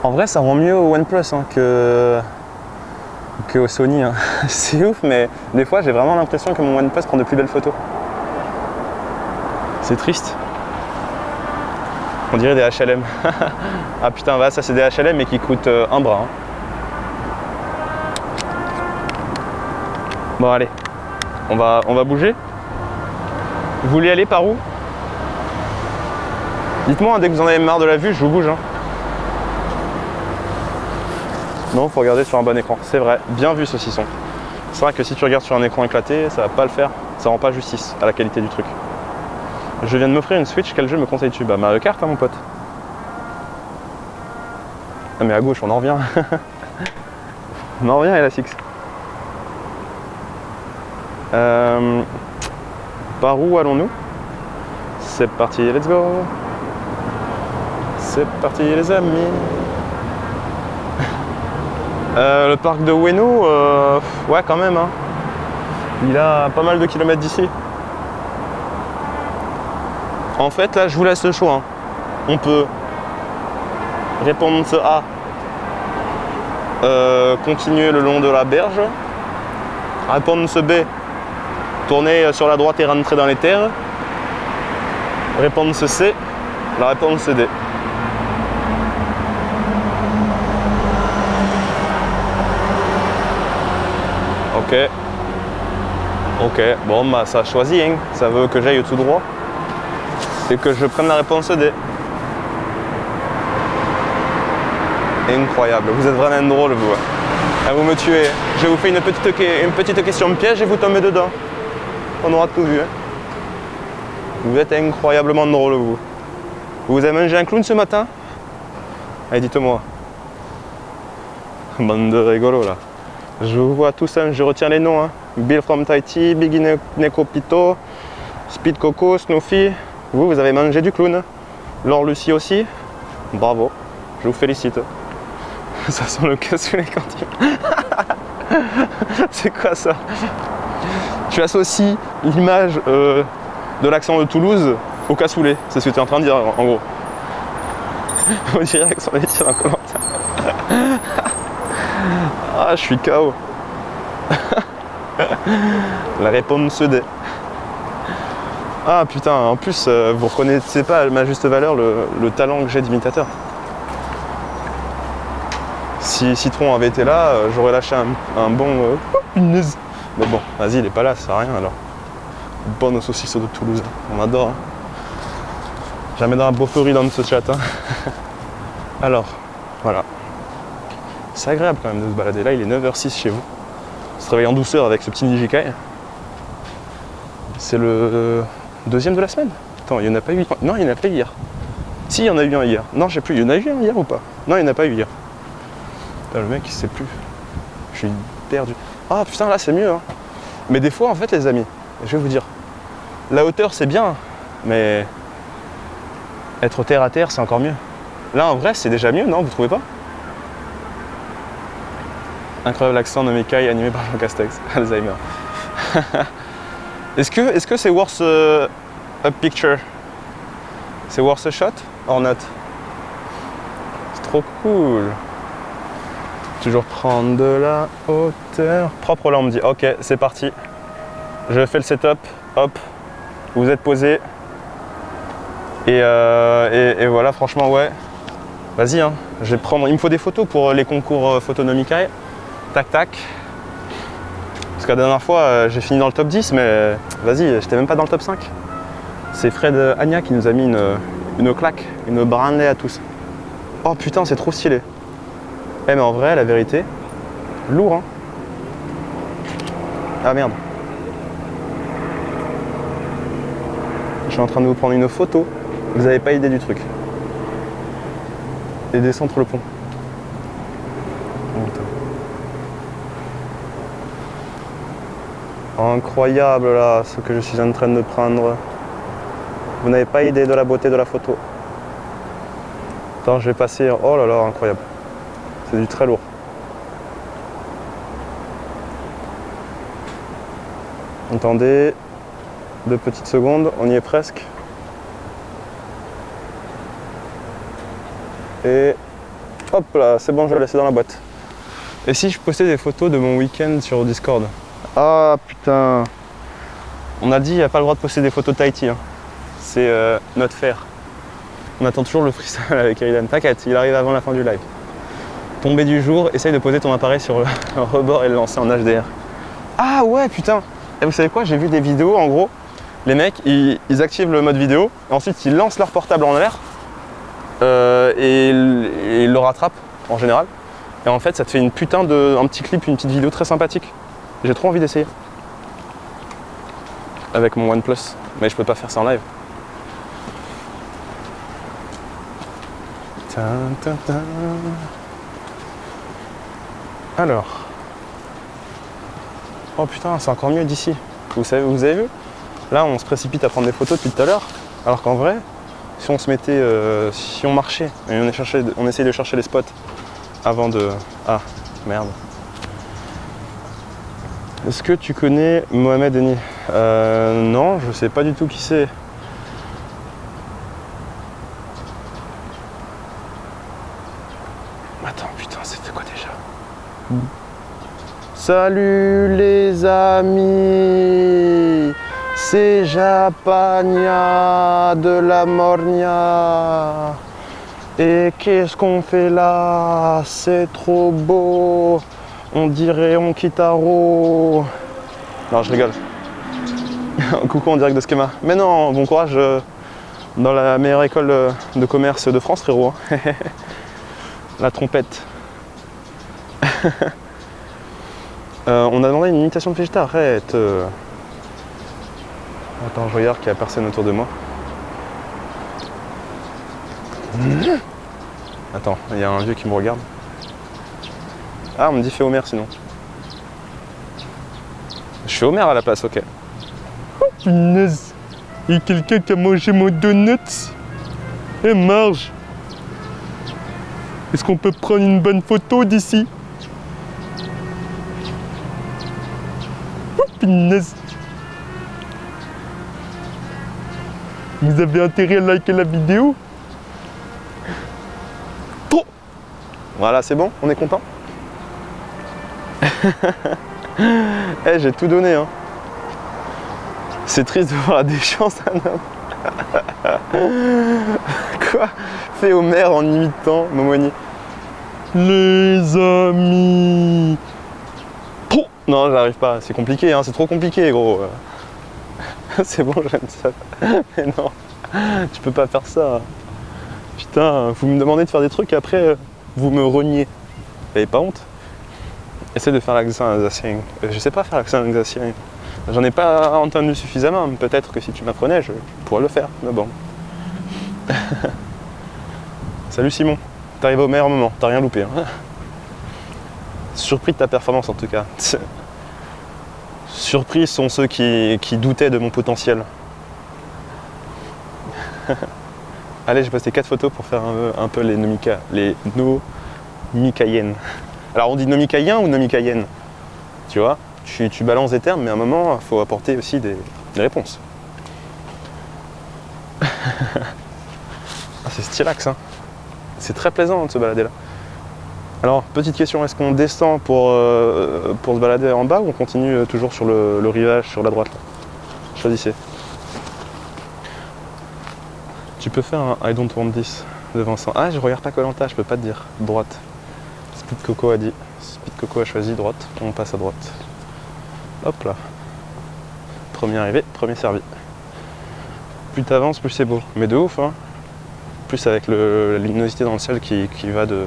En vrai, ça rend mieux au OnePlus hein, que au Sony. Hein. C'est ouf, mais des fois, j'ai vraiment l'impression que mon OnePlus prend de plus belles photos. C'est triste. On dirait des HLM. Ah putain, va, ça c'est des HLM mais qui coûtent un bras. Hein. Bon, allez, on va bouger. Vous voulez aller par où? Dites-moi, hein, dès que vous en avez marre de la vue, je vous bouge. Hein. Non, faut regarder sur un bon écran. C'est vrai, bien vu saucisson. C'est vrai que si tu regardes sur un écran éclaté, ça va pas le faire. Ça rend pas justice à la qualité du truc. Je viens de m'offrir une Switch, quel jeu me conseilles-tu? Bah Mario Kart, hein, mon pote. Ah mais à gauche, on en revient. On en revient, LS6. Par où allons-nous? C'est parti, let's go. C'est parti les amis. Le parc de Ueno, ouais quand même. Hein. Il a pas mal de kilomètres d'ici. En fait là je vous laisse le choix. Hein. On peut répondre A, continuer le long de la berge. Réponse B, tourner sur la droite et rentrer dans les terres. Réponse C, la réponse D. Ok. Ok, bon bah ça a choisi, hein. Ça veut que j'aille tout droit et que je prenne la réponse D. Incroyable, vous êtes vraiment drôle vous. Ah, vous me tuez. Je vous fais une petite question piège et vous tombez dedans. On aura tout vu. Hein. Vous êtes incroyablement drôle vous. Vous avez mangé un clown ce matin? Allez dites-moi. Bande de rigolos là. Je vous vois tous, hein, je retiens les noms. Hein. Bill from Tahiti, Biggie Neko Pito, Speed Coco, Snoopy. Vous avez mangé du clown. Laure Lucie aussi. Bravo, je vous félicite. Ça sent le cassoulet quand il... C'est quoi ça? Tu associes l'image de l'accent de Toulouse au cassoulet. C'est ce que tu es en train de dire en gros. On dirait que son métier dans commentaire. Ah, je suis KO. La réponse D. Ah putain, en plus, vous reconnaissez pas à ma juste valeur le talent que j'ai d'imitateur. Si Citron avait été là, j'aurais lâché un bon... punaise. Mais bon, vas-y, il est pas là, ça sert à rien alors. Bonne saucisson de Toulouse, on adore. Hein. Jamais dans la beauferie dans ce chat. Hein. Alors, voilà. C'est agréable quand même de se balader. Là, il est 9h06 chez vous. On se réveille en douceur avec ce petit Nijikai. C'est le deuxième de la semaine. Attends, il n'y en a pas eu. Non, il n'y en a pas eu hier. Si, il y en a eu un hier. Non, je sais plus. Il y en a eu un hier ou pas? Non, il n'y en a pas eu hier. Putain, le mec, il sait plus. Je suis perdu. Ah putain, là, c'est mieux. Hein. Mais des fois, en fait, les amis, je vais vous dire, la hauteur, c'est bien, mais être terre à terre, c'est encore mieux. Là, en vrai, c'est déjà mieux, non? Vous trouvez pas? Incroyable accent de Mikai animé par Jean Castex. Alzheimer. Est-ce que c'est worth a picture? C'est worth a shot or not? C'est trop cool. Toujours prendre de la hauteur. Propre là, on me dit. Ok, c'est parti. Je fais le setup. Hop. Vous êtes posé. Et voilà, franchement, ouais. Vas-y, hein. Je vais prendre. Il me faut des photos pour les concours photonomikai. Tac tac. Parce que la dernière fois j'ai fini dans le top 10 mais vas-y, j'étais même pas dans le top 5. C'est Fred Agna qui nous a mis une claque, une branlée à tous. Oh putain, c'est trop stylé. Eh mais en vrai, la vérité, lourd hein. Ah merde. Je suis en train de vous prendre une photo. Vous avez pas idée du truc. Et descendre le pont. Incroyable là, ce que je suis en train de prendre. Vous n'avez pas idée de la beauté de la photo. Attends, je vais passer. Oh là là, incroyable. C'est du très lourd. Attendez, 2 petites secondes, on y est presque. Et hop là, c'est bon, je vais laisser dans la boîte. Et si je postais des photos de mon week-end sur Discord? Ah putain. On a dit il n'y a pas le droit de poster des photos de Tahiti. Hein. C'est notre faire. On attend toujours le freestyle avec Eridan. T'inquiète, il arrive avant la fin du live. Tombée du jour, essaye de poser ton appareil sur le rebord et le lancer en HDR. Ah ouais putain. Et vous savez quoi, j'ai vu des vidéos en gros. Les mecs, ils activent le mode vidéo, et ensuite ils lancent leur portable en l'air et ils le rattrapent en général. Et en fait ça te fait un petit clip, une petite vidéo très sympathique. J'ai trop envie d'essayer. Avec mon OnePlus. Mais je peux pas faire ça en live. Alors. Oh putain, c'est encore mieux d'ici. Vous avez vu? Là, on se précipite à prendre des photos depuis tout à l'heure. Alors qu'en vrai, si on se mettait, si on marchait et on essayait de chercher les spots avant de... Ah, merde. Est-ce que tu connais Mohamed Eni? Non, je sais pas du tout qui c'est. Attends, putain, c'était quoi déjà? Salut les amis, c'est Japania de la Mornia. Et qu'est-ce qu'on fait là? C'est trop beau. On dirait on Kitaro. Non, je rigole. Coucou en direct de Schema. Mais non, bon courage dans la meilleure école de commerce de France, frérot. La trompette. On a demandé une imitation de Vegeta, arrête. Attends, je regarde qu'il n'y a personne autour de moi. Attends, il y a un vieux qui me regarde. Ah, on me dit fais Homer sinon. Je fais Homer à la place, ok. Oh punaise, il y a quelqu'un qui a mangé mon donut. Et Marge, est-ce qu'on peut prendre une bonne photo d'ici? Oh punaise. Vous avez intérêt à liker la vidéo? Trop. Voilà, c'est bon, on est content. Eh, j'ai tout donné, hein. C'est triste de voir des chances un homme. Quoi? Fais Homer en imitant Momoni. Les amis. Oh non, j'arrive pas, c'est compliqué, hein. C'est trop compliqué, gros. C'est bon, j'aime ça. Mais non, tu peux pas faire ça. Putain, vous me demandez de faire des trucs et après, vous me reniez. Vous avez pas honte? Essaye de faire l'accent alsacien. Je sais pas faire l'accent alsacien. J'en ai pas entendu suffisamment. Peut-être que si tu m'apprenais, je pourrais le faire. Mais bon. Salut Simon. T'arrives au meilleur moment. T'as rien loupé. Hein. Surpris de ta performance en tout cas. Surpris sont ceux qui doutaient de mon potentiel. Allez, j'ai posté 4 photos pour faire un peu les nomikayennes. Alors on dit nomikayen ou nomikayen? Tu vois, tu balances des termes, mais à un moment, il faut apporter aussi des réponses. Ah, c'est stylax, hein. C'est très plaisant de se balader là. Alors, petite question, est-ce qu'on descend pour se balader en bas ou on continue toujours sur le rivage, sur la droite là? Choisissez. Tu peux faire un I don't want this de Vincent. Ah, je regarde pas Koh-Lanta, je peux pas te dire. Droite. Speed Coco a dit. Speed Coco a choisi droite. On passe à droite. Hop là. Premier arrivé, premier servi. Plus t'avances, plus c'est beau. Mais de ouf, hein. Plus avec la luminosité dans le ciel qui va de...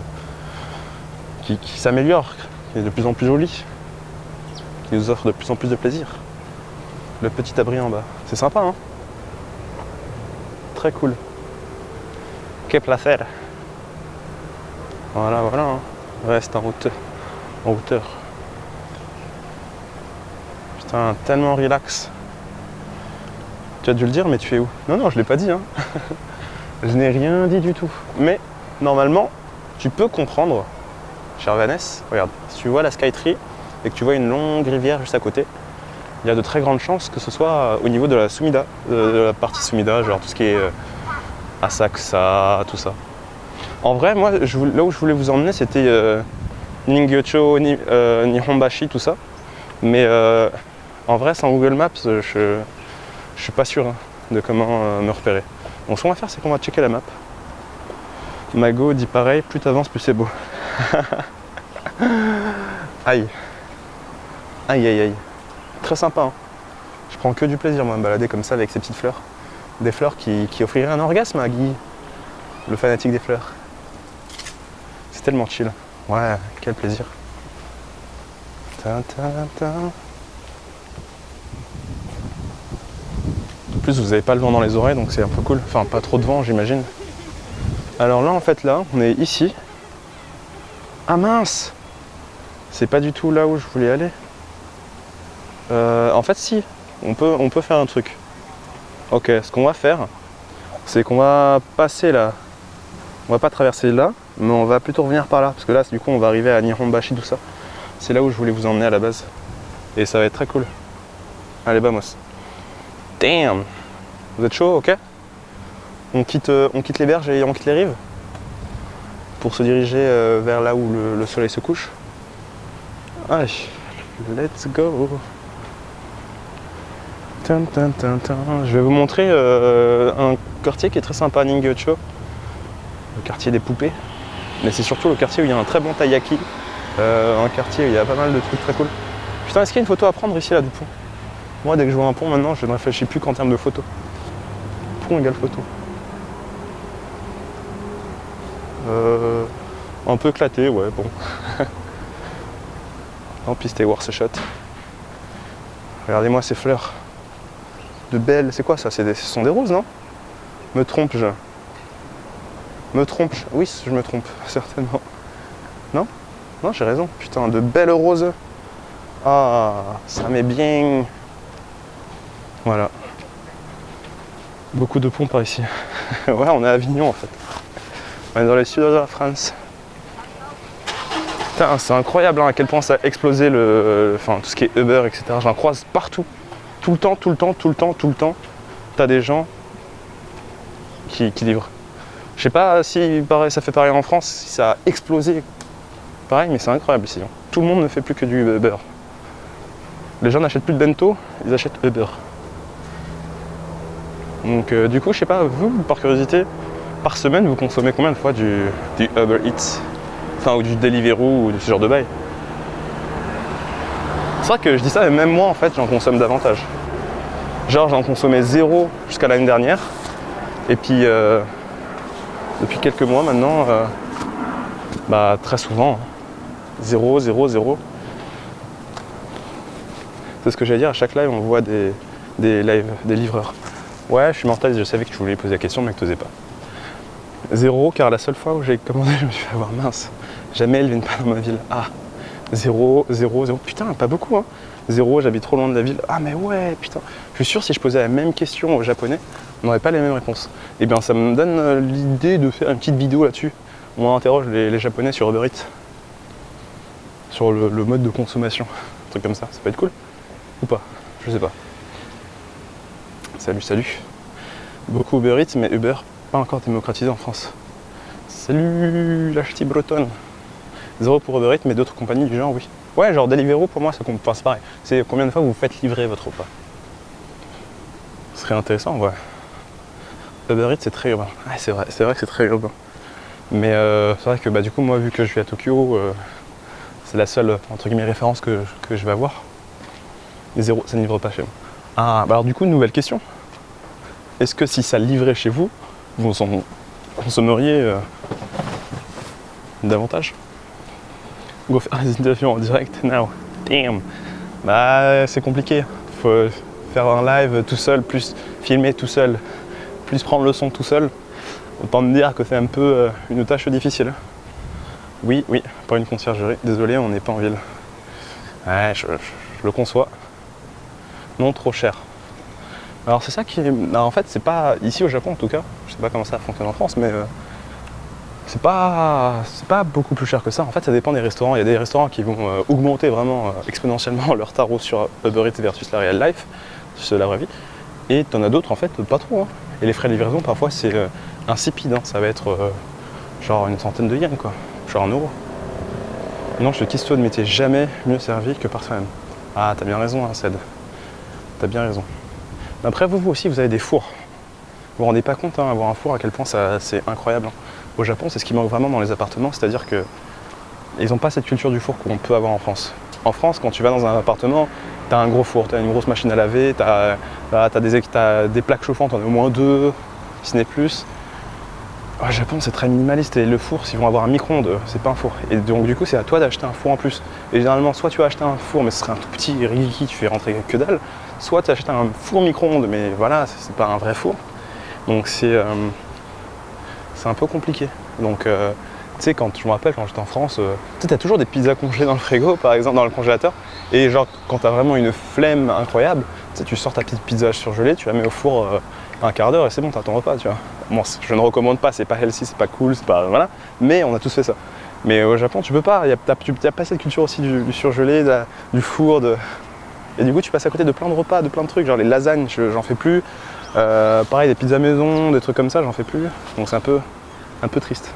qui s'améliore, qui est de plus en plus joli. Qui nous offre de plus en plus de plaisir. Le petit abri en bas. C'est sympa, hein. Très cool. Que placer. Voilà, voilà. Hein. Reste en hauteur. Putain, tellement relax. Tu as dû le dire, mais tu es où? Non, non, je l'ai pas dit. Hein. Je n'ai rien dit du tout. Mais normalement, tu peux comprendre, chère Vanessa, regarde, si tu vois la Skytree et que tu vois une longue rivière juste à côté, il y a de très grandes chances que ce soit au niveau de la Sumida, de la partie Sumida, genre tout ce qui est Asakusa, tout ça. En vrai, moi, là où je voulais vous emmener, c'était Ningyocho, Nihonbashi, tout ça. Mais en vrai, sans Google Maps, je suis pas sûr hein, de comment me repérer. Donc ce qu'on va faire, c'est qu'on va checker la map. Mago dit pareil, plus t'avances, plus c'est beau. Aïe. Aïe, aïe, aïe. Très sympa. Hein. Je prends que du plaisir, moi, à me balader comme ça avec ces petites fleurs. Des fleurs qui offriraient un orgasme à Guy, le fanatique des fleurs. C'est tellement chill. Ouais, quel plaisir. Ta, ta, ta. En plus, vous n'avez pas le vent dans les oreilles, donc c'est un peu cool. Enfin, pas trop de vent, j'imagine. Alors là, en fait, là, on est ici. Ah mince! C'est pas du tout là où je voulais aller. En fait si, on peut faire un truc. Ok, ce qu'on va faire, c'est qu'on va passer là. On va pas traverser là, mais on va plutôt revenir par là. Parce que là, du coup, on va arriver à Nihonbashi, tout ça. C'est là où je voulais vous emmener à la base. Et ça va être très cool. Allez, vamos. Damn! Vous êtes chaud, ok? On quitte les berges et on quitte les rives pour se diriger vers là où le soleil se couche. Allez, let's go! Tin, tin, tin, tin. Je vais vous montrer un quartier qui est très sympa à Ningyo-cho. Le quartier des poupées. Mais c'est surtout le quartier où il y a un très bon taiyaki. Un quartier où il y a pas mal de trucs très cool. Putain, est-ce qu'il y a une photo à prendre ici là du pont? Moi, dès que je vois un pont maintenant, je ne réfléchis plus qu'en termes de photos. Pont égale photo. Un peu éclaté, ouais, bon. En piste et war ce shot. Regardez-moi ces fleurs. De belles. C'est quoi ça? Ce sont des roses, non? Me trompe-je? Me trompe? Oui, je me trompe, certainement. Non? Non, j'ai raison. Putain, de belles roses. Ah, ça met bien. Voilà. Beaucoup de ponts par ici. Ouais, on est à Avignon en fait. On est dans le sud de la France. Putain, c'est incroyable hein, à quel point ça a explosé enfin, tout ce qui est Uber, etc. J'en croise partout. Tout le temps. T'as des gens qui livrent. Je sais pas si ça fait pareil en France, si ça a explosé. Pareil, mais c'est incroyable ici. Tout le monde ne fait plus que du Uber. Les gens n'achètent plus de bento, ils achètent Uber. Donc du coup, je sais pas, vous, par curiosité, par semaine, vous consommez combien de fois du Uber Eats? Enfin, ou du Deliveroo, ou de ce genre de bail? C'est vrai que je dis ça, mais même moi, en fait, j'en consomme davantage. Genre, j'en consommais 0 jusqu'à l'année dernière. Et puis, depuis quelques mois maintenant, bah, très souvent, 0. C'est ce que j'allais dire, à chaque live, on voit des livreurs. Ouais, je suis mental, je savais que tu voulais poser la question, mais que tu n'osais pas. 0, car la seule fois où j'ai commandé, je me suis fait avoir mince. Jamais elles viennent pas dans ma ville. Ah, 0. Putain, pas beaucoup, hein. 0, j'habite trop loin de la ville. Ah, mais ouais, putain. Je suis sûr, si je posais la même question aux Japonais, on n'aurait pas les mêmes réponses. Et bien, ça me donne l'idée de faire une petite vidéo là-dessus. On interroge les Japonais sur Uber Eats. Sur le mode de consommation. Un truc comme ça peut être cool. Ou pas, je sais pas. Salut. Beaucoup Uber Eats, mais Uber pas encore démocratisé en France. Salut la ch'ti bretonne. 0 pour Uber Eats, mais d'autres compagnies du genre, oui. Ouais, genre Deliveroo, pour moi, ça compte. Enfin, c'est pareil. C'est combien de fois vous faites livrer votre repas? Ce serait intéressant, ouais. Uber Eats, c'est très urbain. Ouais, c'est vrai que c'est très urbain. Mais c'est vrai que bah, du coup, moi, vu que je suis à Tokyo, c'est la seule, entre guillemets, référence que je vais avoir. 0, ça ne livre pas chez moi. Ah, bah alors du coup, une nouvelle question. Est-ce que si ça livrait chez vous, vous en consommeriez davantage? Go faire des interviews en direct now. Damn. Bah, c'est compliqué. Faut faire un live tout seul, plus filmer tout seul, plus prendre le son tout seul. Autant me dire que c'est un peu une tâche difficile. Oui, pas une conciergerie. Désolé, on n'est pas en ville. Ouais, je le conçois. Non, trop cher. Alors c'est ça qui est... Non, en fait, c'est pas... Ici au Japon en tout cas, je sais pas comment ça fonctionne en France, mais c'est pas beaucoup plus cher que ça. En fait, ça dépend des restaurants. Il y a des restaurants qui vont augmenter vraiment exponentiellement leur tarot sur Uber Eats versus la real life, sur la vraie vie. Et t'en as d'autres, en fait, pas trop. Hein. Et les frais de livraison, parfois, c'est insipide. Hein. Ça va être genre une centaine de yens, quoi. Genre 1 euro. Non, je te kiss toi de m'étais jamais mieux servi que par soi-même. Ah, t'as bien raison, hein, Ced. T'as bien raison. Après, vous aussi, vous avez des fours. Vous vous rendez pas compte, hein, avoir un four, à quel point c'est incroyable. Hein. Au Japon, c'est ce qui manque vraiment dans les appartements, c'est-à-dire que ils n'ont pas cette culture du four qu'on peut avoir en France. En France, quand tu vas dans un appartement, tu as un gros four, tu as une grosse machine à laver, tu as des plaques chauffantes, tu en as au moins 2, si ce n'est plus. Au Japon, c'est très minimaliste et le four, s'ils vont avoir un micro-ondes, c'est pas un four. Et donc, du coup, c'est à toi d'acheter un four en plus. Et généralement, soit tu vas acheter un four, mais ce serait un tout petit riki, tu fais rentrer que dalle, soit tu achètes un four micro-ondes, mais voilà, c'est pas un vrai four. Donc, c'est un peu compliqué. Donc, sais, quand je me rappelle quand j'étais en France, tu sais, t'as toujours des pizzas congelées dans le frigo, par exemple, dans le congélateur. Et genre, quand t'as vraiment une flemme incroyable, tu sais, tu sors ta petite pizza surgelée, tu la mets au four un quart d'heure et c'est bon, t'as ton repas, tu vois. Bon, je ne recommande pas, c'est pas healthy, c'est pas cool, c'est pas. Voilà. Mais on a tous fait ça. Mais au Japon, tu peux pas. Il n'y a pas cette culture aussi du surgelé, du four. Et du coup, tu passes à côté de plein de repas, de plein de trucs. Genre les lasagnes, j'en fais plus. Pareil, des pizzas maison, des trucs comme ça, j'en fais plus. Donc c'est un peu triste.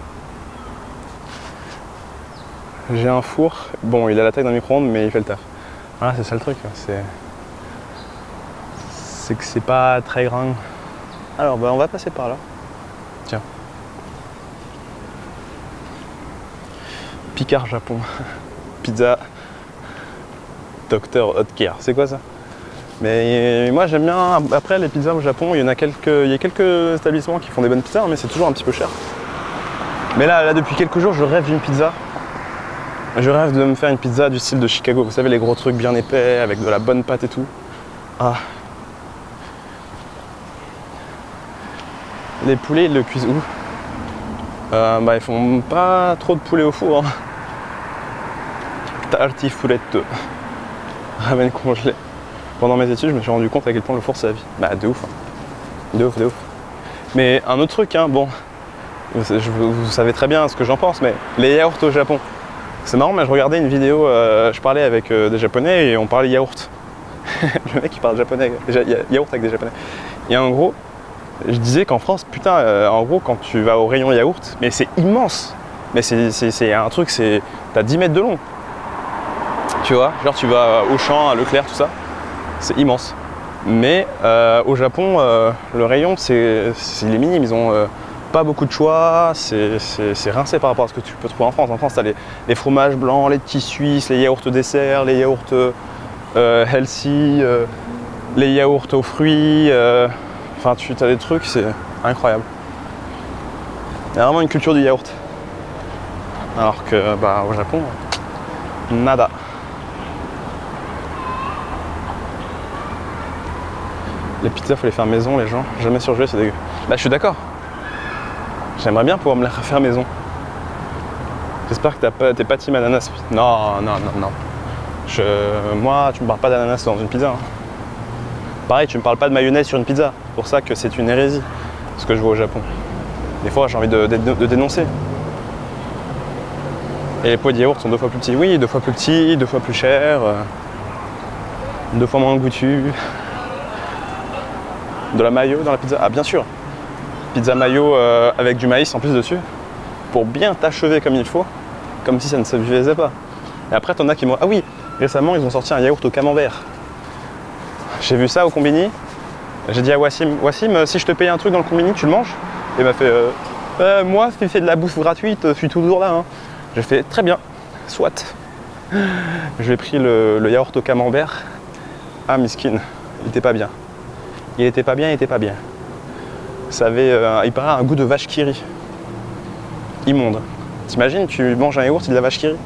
J'ai un four. Bon, il a la taille d'un micro-ondes, mais il fait le taf. Voilà, c'est ça le truc. C'est que c'est pas très grand. Alors, on va passer par là. Tiens. Picard Japon. Pizza Dr Oetker. C'est quoi ça? Mais moi j'aime bien. Après les pizzas au Japon, il y a quelques établissements qui font des bonnes pizzas, mais c'est toujours un petit peu cher. Mais là depuis quelques jours, je rêve d'une pizza. Je rêve de me faire une pizza du style de Chicago. Vous savez, les gros trucs bien épais, avec de la bonne pâte et tout. Ah. Les poulets, ils le cuisent où? Ils font pas trop de poulet au four. Hein. Tartifurette. Ramen congelé. Pendant mes études, je me suis rendu compte à quel point le four c'est la vie. Bah de ouf. Hein. De ouf. Mais un autre truc, hein, bon, vous savez très bien ce que j'en pense, mais les yaourts au Japon. C'est marrant, mais je regardais une vidéo, je parlais avec des Japonais et on parlait yaourt. Le mec il parle japonais, yaourt avec des Japonais. Et en gros, je disais qu'en France, putain, en gros, quand tu vas au rayon yaourt, mais c'est immense. Mais c'est un truc, t'as 10 mètres de long. Tu vois, genre tu vas au champ, à Leclerc, tout ça, c'est immense. Mais au Japon, le rayon, il est minime, ils ont pas beaucoup de choix, c'est rincé par rapport à ce que tu peux trouver en France. En France, tu as les fromages blancs, les petits suisses, les yaourts dessert, les yaourts healthy, les yaourts aux fruits. Enfin, tu as des trucs, c'est incroyable. Il y a vraiment une culture du yaourt. Alors que, au Japon, nada. Les pizzas, faut les faire maison, les gens. Jamais surgelé, c'est dégueu. Bah, je suis d'accord. J'aimerais bien pouvoir me les refaire maison. J'espère que t'es pas team ananas. Non. Moi, tu me parles pas d'ananas dans une pizza. Hein. Pareil, tu me parles pas de mayonnaise sur une pizza. C'est pour ça que c'est une hérésie, ce que je vois au Japon. Des fois, j'ai envie de dénoncer. Et les pots de yaourt sont 2 fois plus petits. Oui, 2 fois plus petits, 2 fois plus chers, 2 fois moins goûtus. De la mayo dans la pizza? Ah, bien sûr. Pizza mayo avec du maïs en plus dessus, pour bien t'achever comme il faut, comme si ça ne se faisait pas. Et après, t'en as qui m'ont... Ah oui, récemment, ils ont sorti un yaourt au camembert. J'ai vu ça au combini. J'ai dit à Wassim, si je te paye un truc dans le combini, tu le manges? Et il m'a fait, moi, si tu fais de la bouffe gratuite, je suis toujours là. Hein. J'ai fait, très bien, soit. Je lui ai pris le yaourt au camembert. Ah, miskin, il était pas bien. Il était pas bien. Ça avait, il paraît, un goût de vache qui rit. Immonde. T'imagines, tu manges un yaourt, il y a de la vache qui rit?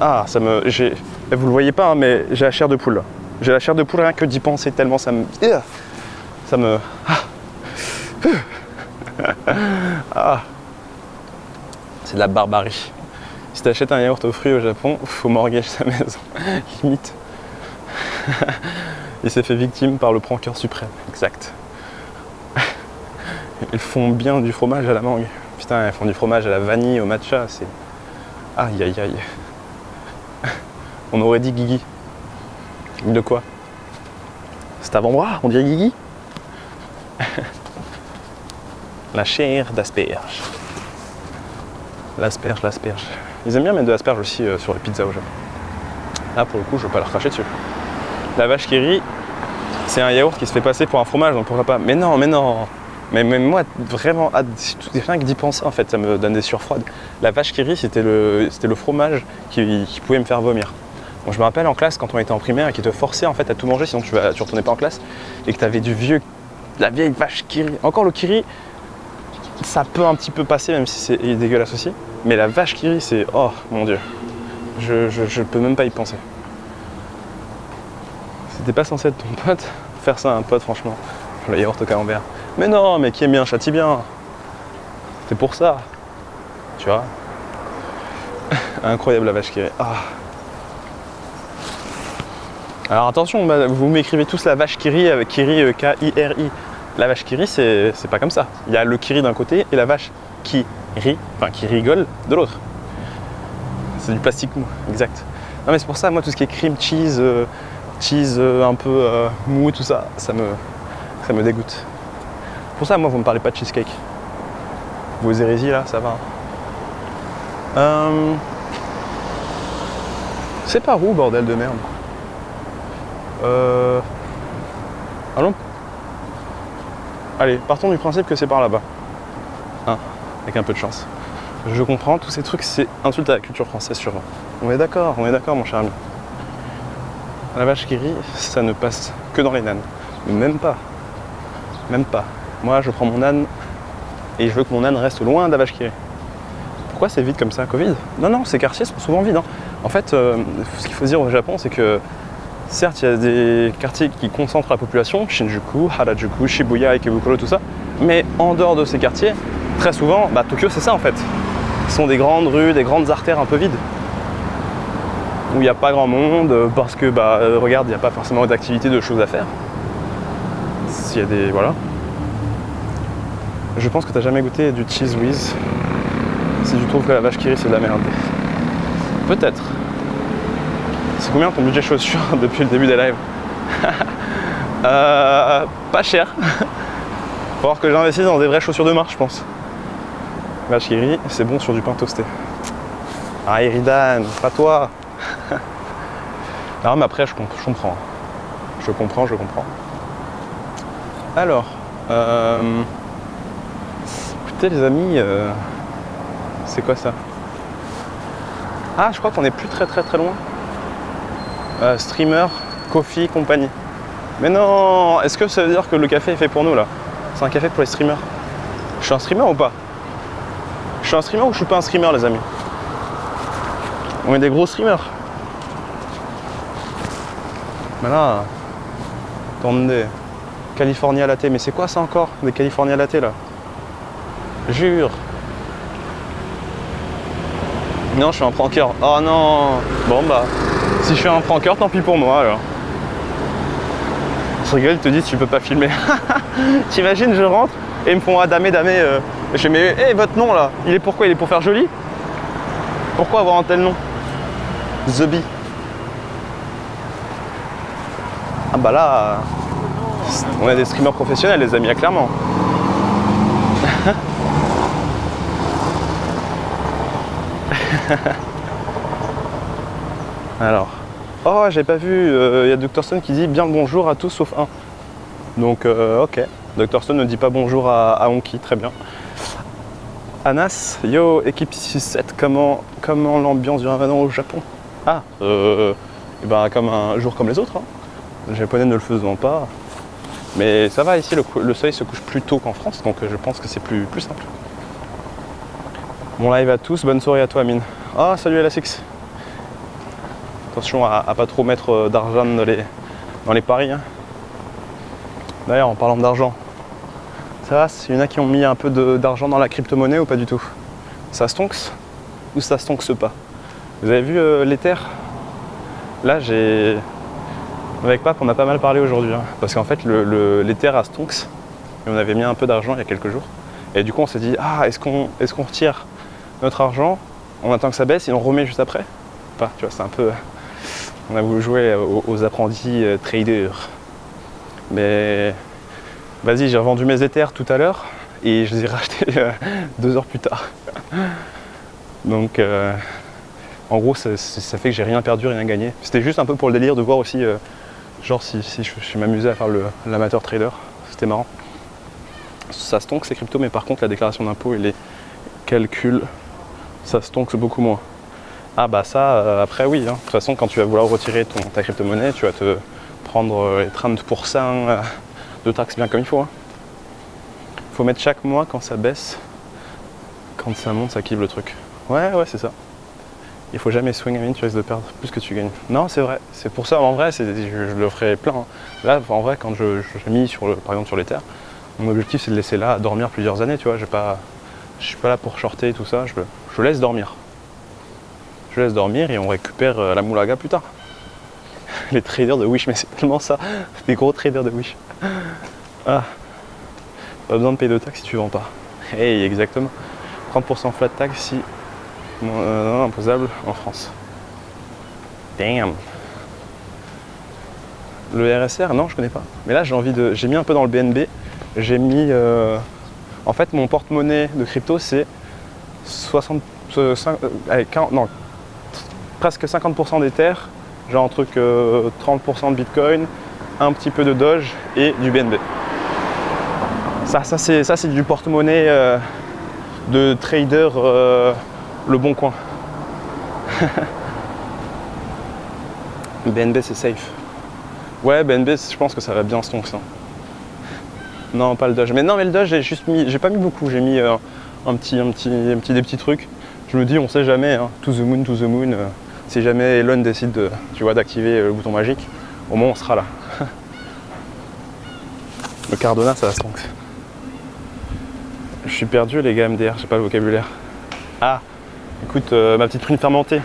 Ah, vous le voyez pas, hein, mais j'ai la chair de poule. J'ai la chair de poule rien que d'y penser tellement ça me... Ah. C'est de la barbarie. Si t'achètes un yaourt aux fruits au Japon, faut mortgage sa maison. Limite. Il s'est fait victime par le pranker suprême. Exact. Ils font bien du fromage à la mangue. Putain, ils font du fromage à la vanille, au matcha, c'est... Aïe aïe aïe. On aurait dit Guigui. De quoi? C'est avant-bras, on dirait Guigui. La chair d'asperge. L'asperge. Ils aiment bien mettre de l'asperge aussi sur les pizzas au Japon. Là, pour le coup, je veux pas leur cracher dessus. La vache qui rit, c'est un yaourt qui se fait passer pour un fromage, donc pourquoi pas? Mais non. Mais moi, vraiment, rien que d'y penser, en fait, ça me donne des sueurs froides. La vache qui rit, c'était le fromage qui pouvait me faire vomir. Bon, je me rappelle en classe, quand on était en primaire, et qui te forçait en fait à tout manger, sinon tu retournais pas en classe, et que tu avais de la vieille vache qui rit. Encore le kiri, ça peut un petit peu passer, même si c'est dégueulasse aussi. Mais la vache qui rit, c'est... Oh, mon Dieu. Je peux même pas y penser. C'était pas censé être ton pote, faire ça à un pote, franchement. Le yaourt au camembert. Mais non, mais qui aime bien châtie bien. C'est pour ça. Tu vois. Incroyable la vache qui rit. Ah. Alors attention, vous m'écrivez tous la vache qui rit avec Kiri, K-I-R-I. La vache qui rit, c'est pas comme ça. Il y a le qui rit d'un côté et la vache qui rit, enfin qui rigole de l'autre. C'est du plastique mou, exact. Non mais c'est pour ça, moi tout ce qui est cream cheese, un peu mou, tout ça, ça me dégoûte. Pour ça, moi vous me parlez pas de cheesecake. Vos hérésies là, ça va. C'est par où, bordel de merde? Allons. Allez, partons du principe que c'est par là-bas. Hein, avec un peu de chance. Je comprends, tous ces trucs, c'est insulte à la culture française sûrement. On est d'accord, mon cher ami. La vache qui rit, ça ne passe que dans les nanes. Même pas. Même pas. Moi, je prends mon âne et je veux que mon âne reste loin de la vache qui rit. Pourquoi c'est vide comme ça, Covid? Non, ces quartiers sont souvent vides. Hein. En fait, ce qu'il faut dire au Japon, c'est que certes, il y a des quartiers qui concentrent la population, Shinjuku, Harajuku, Shibuya, Ikebukuro, tout ça, mais en dehors de ces quartiers, très souvent, Tokyo c'est ça en fait. Ce sont des grandes rues, des grandes artères un peu vides, où il n'y a pas grand monde, parce que, regarde, il n'y a pas forcément d'activité, de choses à faire. S'il y a des... voilà. Je pense que tu n'as jamais goûté du cheese whiz, si tu trouves que la vache qui rit c'est de la merde. Peut-être. C'est combien ton budget chaussures depuis le début des lives? Pas cher. Faut voir que j'investisse dans des vraies chaussures de marche, je pense. Vache qui rit, c'est bon sur du pain toasté. Ah, Eridan, pas toi. Non, mais après, je comprends. Je comprends. Alors, écoutez les amis, c'est quoi ça? Ah, je crois qu'on est plus très loin. Streamer, coffee, compagnie. Mais non, est-ce que ça veut dire que le café est fait pour nous là? C'est un café pour les streamers. Je suis un streamer ou pas? Je suis un streamer ou je suis pas un streamer les amis? On est des gros streamers. Mais là, attendez, California Latte, mais c'est quoi ça encore? Des California Latte là? Jure. Non, je suis un pranker. Oh non. Bon si je suis un pranker, tant pis pour moi alors. Je rigole, ils te disent tu peux pas filmer. T'imagines, je rentre et ils me font damé. Je fais mais hey, votre nom là, il est pourquoi? Il est pour faire joli? Pourquoi avoir un tel nom? The Bee. Ah bah là, on est des streamers professionnels les amis, clairement. Alors, oh j'ai pas vu, il y a Dr Stone qui dit bien le bonjour à tous sauf un. Donc ok, Dr Stone ne dit pas bonjour à Honky, très bien. Anas, yo équipe 6-7, comment l'ambiance du Ramadan au Japon? Ah, comme un jour comme les autres, hein. Les Japonais ne le faisant pas. Mais ça va ici, le soleil se couche plus tôt qu'en France, donc je pense que c'est plus simple. Bon live à tous, bonne soirée à toi Amine. Ah salut LSX. Attention à pas trop mettre d'argent dans les paris. Hein. D'ailleurs en parlant d'argent, ça va, il y en a qui ont mis un peu d'argent dans la crypto-monnaie ou pas du tout? Ça stonks ou ça stonks pas? Vous avez vu l'Ether? Là avec Pape on a pas mal parlé aujourd'hui, hein, parce qu'en fait l'Ether a stonks et on avait mis un peu d'argent il y a quelques jours. Et du coup on s'est dit, est-ce qu'on retire notre argent, on attend que ça baisse et on remet juste après? Pas, tu vois, c'est un peu... On a voulu jouer aux apprentis traders. Mais vas-y, j'ai revendu mes Ethers tout à l'heure et je les ai rachetés 2 heures plus tard. Donc en gros ça fait que j'ai rien perdu, rien gagné. C'était juste un peu pour le délire de voir aussi genre si je m'amusais à faire l'amateur trader. C'était marrant. Ça stonk ces cryptos, mais par contre la déclaration d'impôt et les calculs, ça stonk beaucoup moins. Ah bah ça, après oui, hein. De toute façon quand tu vas vouloir retirer ta crypto-monnaie, tu vas te prendre les 30% de taxes bien comme il faut. Hein. Faut mettre chaque mois quand ça baisse, quand ça monte, ça kive le truc. Ouais, c'est ça. Il faut jamais swing, Amine, tu risques de perdre plus que tu gagnes. Non, c'est vrai, c'est pour ça, en vrai, je le ferai plein. Hein. Là, en vrai, quand j'ai mis par exemple sur les terres, mon objectif c'est de laisser là dormir plusieurs années, tu vois. Je suis pas là pour shorter et tout ça, je laisse dormir. je laisse dormir et on récupère la moulaga plus tard. Les traders de Wish, mais c'est tellement ça, des gros traders de Wish. Ah, pas besoin de payer de taxes si tu vends pas. Hey, exactement. 30% flat tax si non imposable en France. Damn. Le RSR, non, je connais pas. Mais là, j'ai mis un peu dans le BNB. J'ai mis, en fait, mon porte-monnaie de crypto, c'est presque 50% d'Ether, genre un truc 30% de Bitcoin, un petit peu de Doge et du BNB. Ça c'est du porte-monnaie de trader Le Bon Coin. BNB c'est safe. Ouais, BNB, je pense que ça va bien stonks. Non, pas le Doge. Mais non, mais le Doge, j'ai pas mis beaucoup. J'ai mis des petits trucs. Je me dis, on sait jamais. Hein, to the moon. Si jamais Elon décide d'activer le bouton magique, au moins on sera là. Le Cardona, ça va stonks. Je suis perdu, les gars, MDR. J'ai pas le vocabulaire. Ah, écoute, ma petite prune fermentée.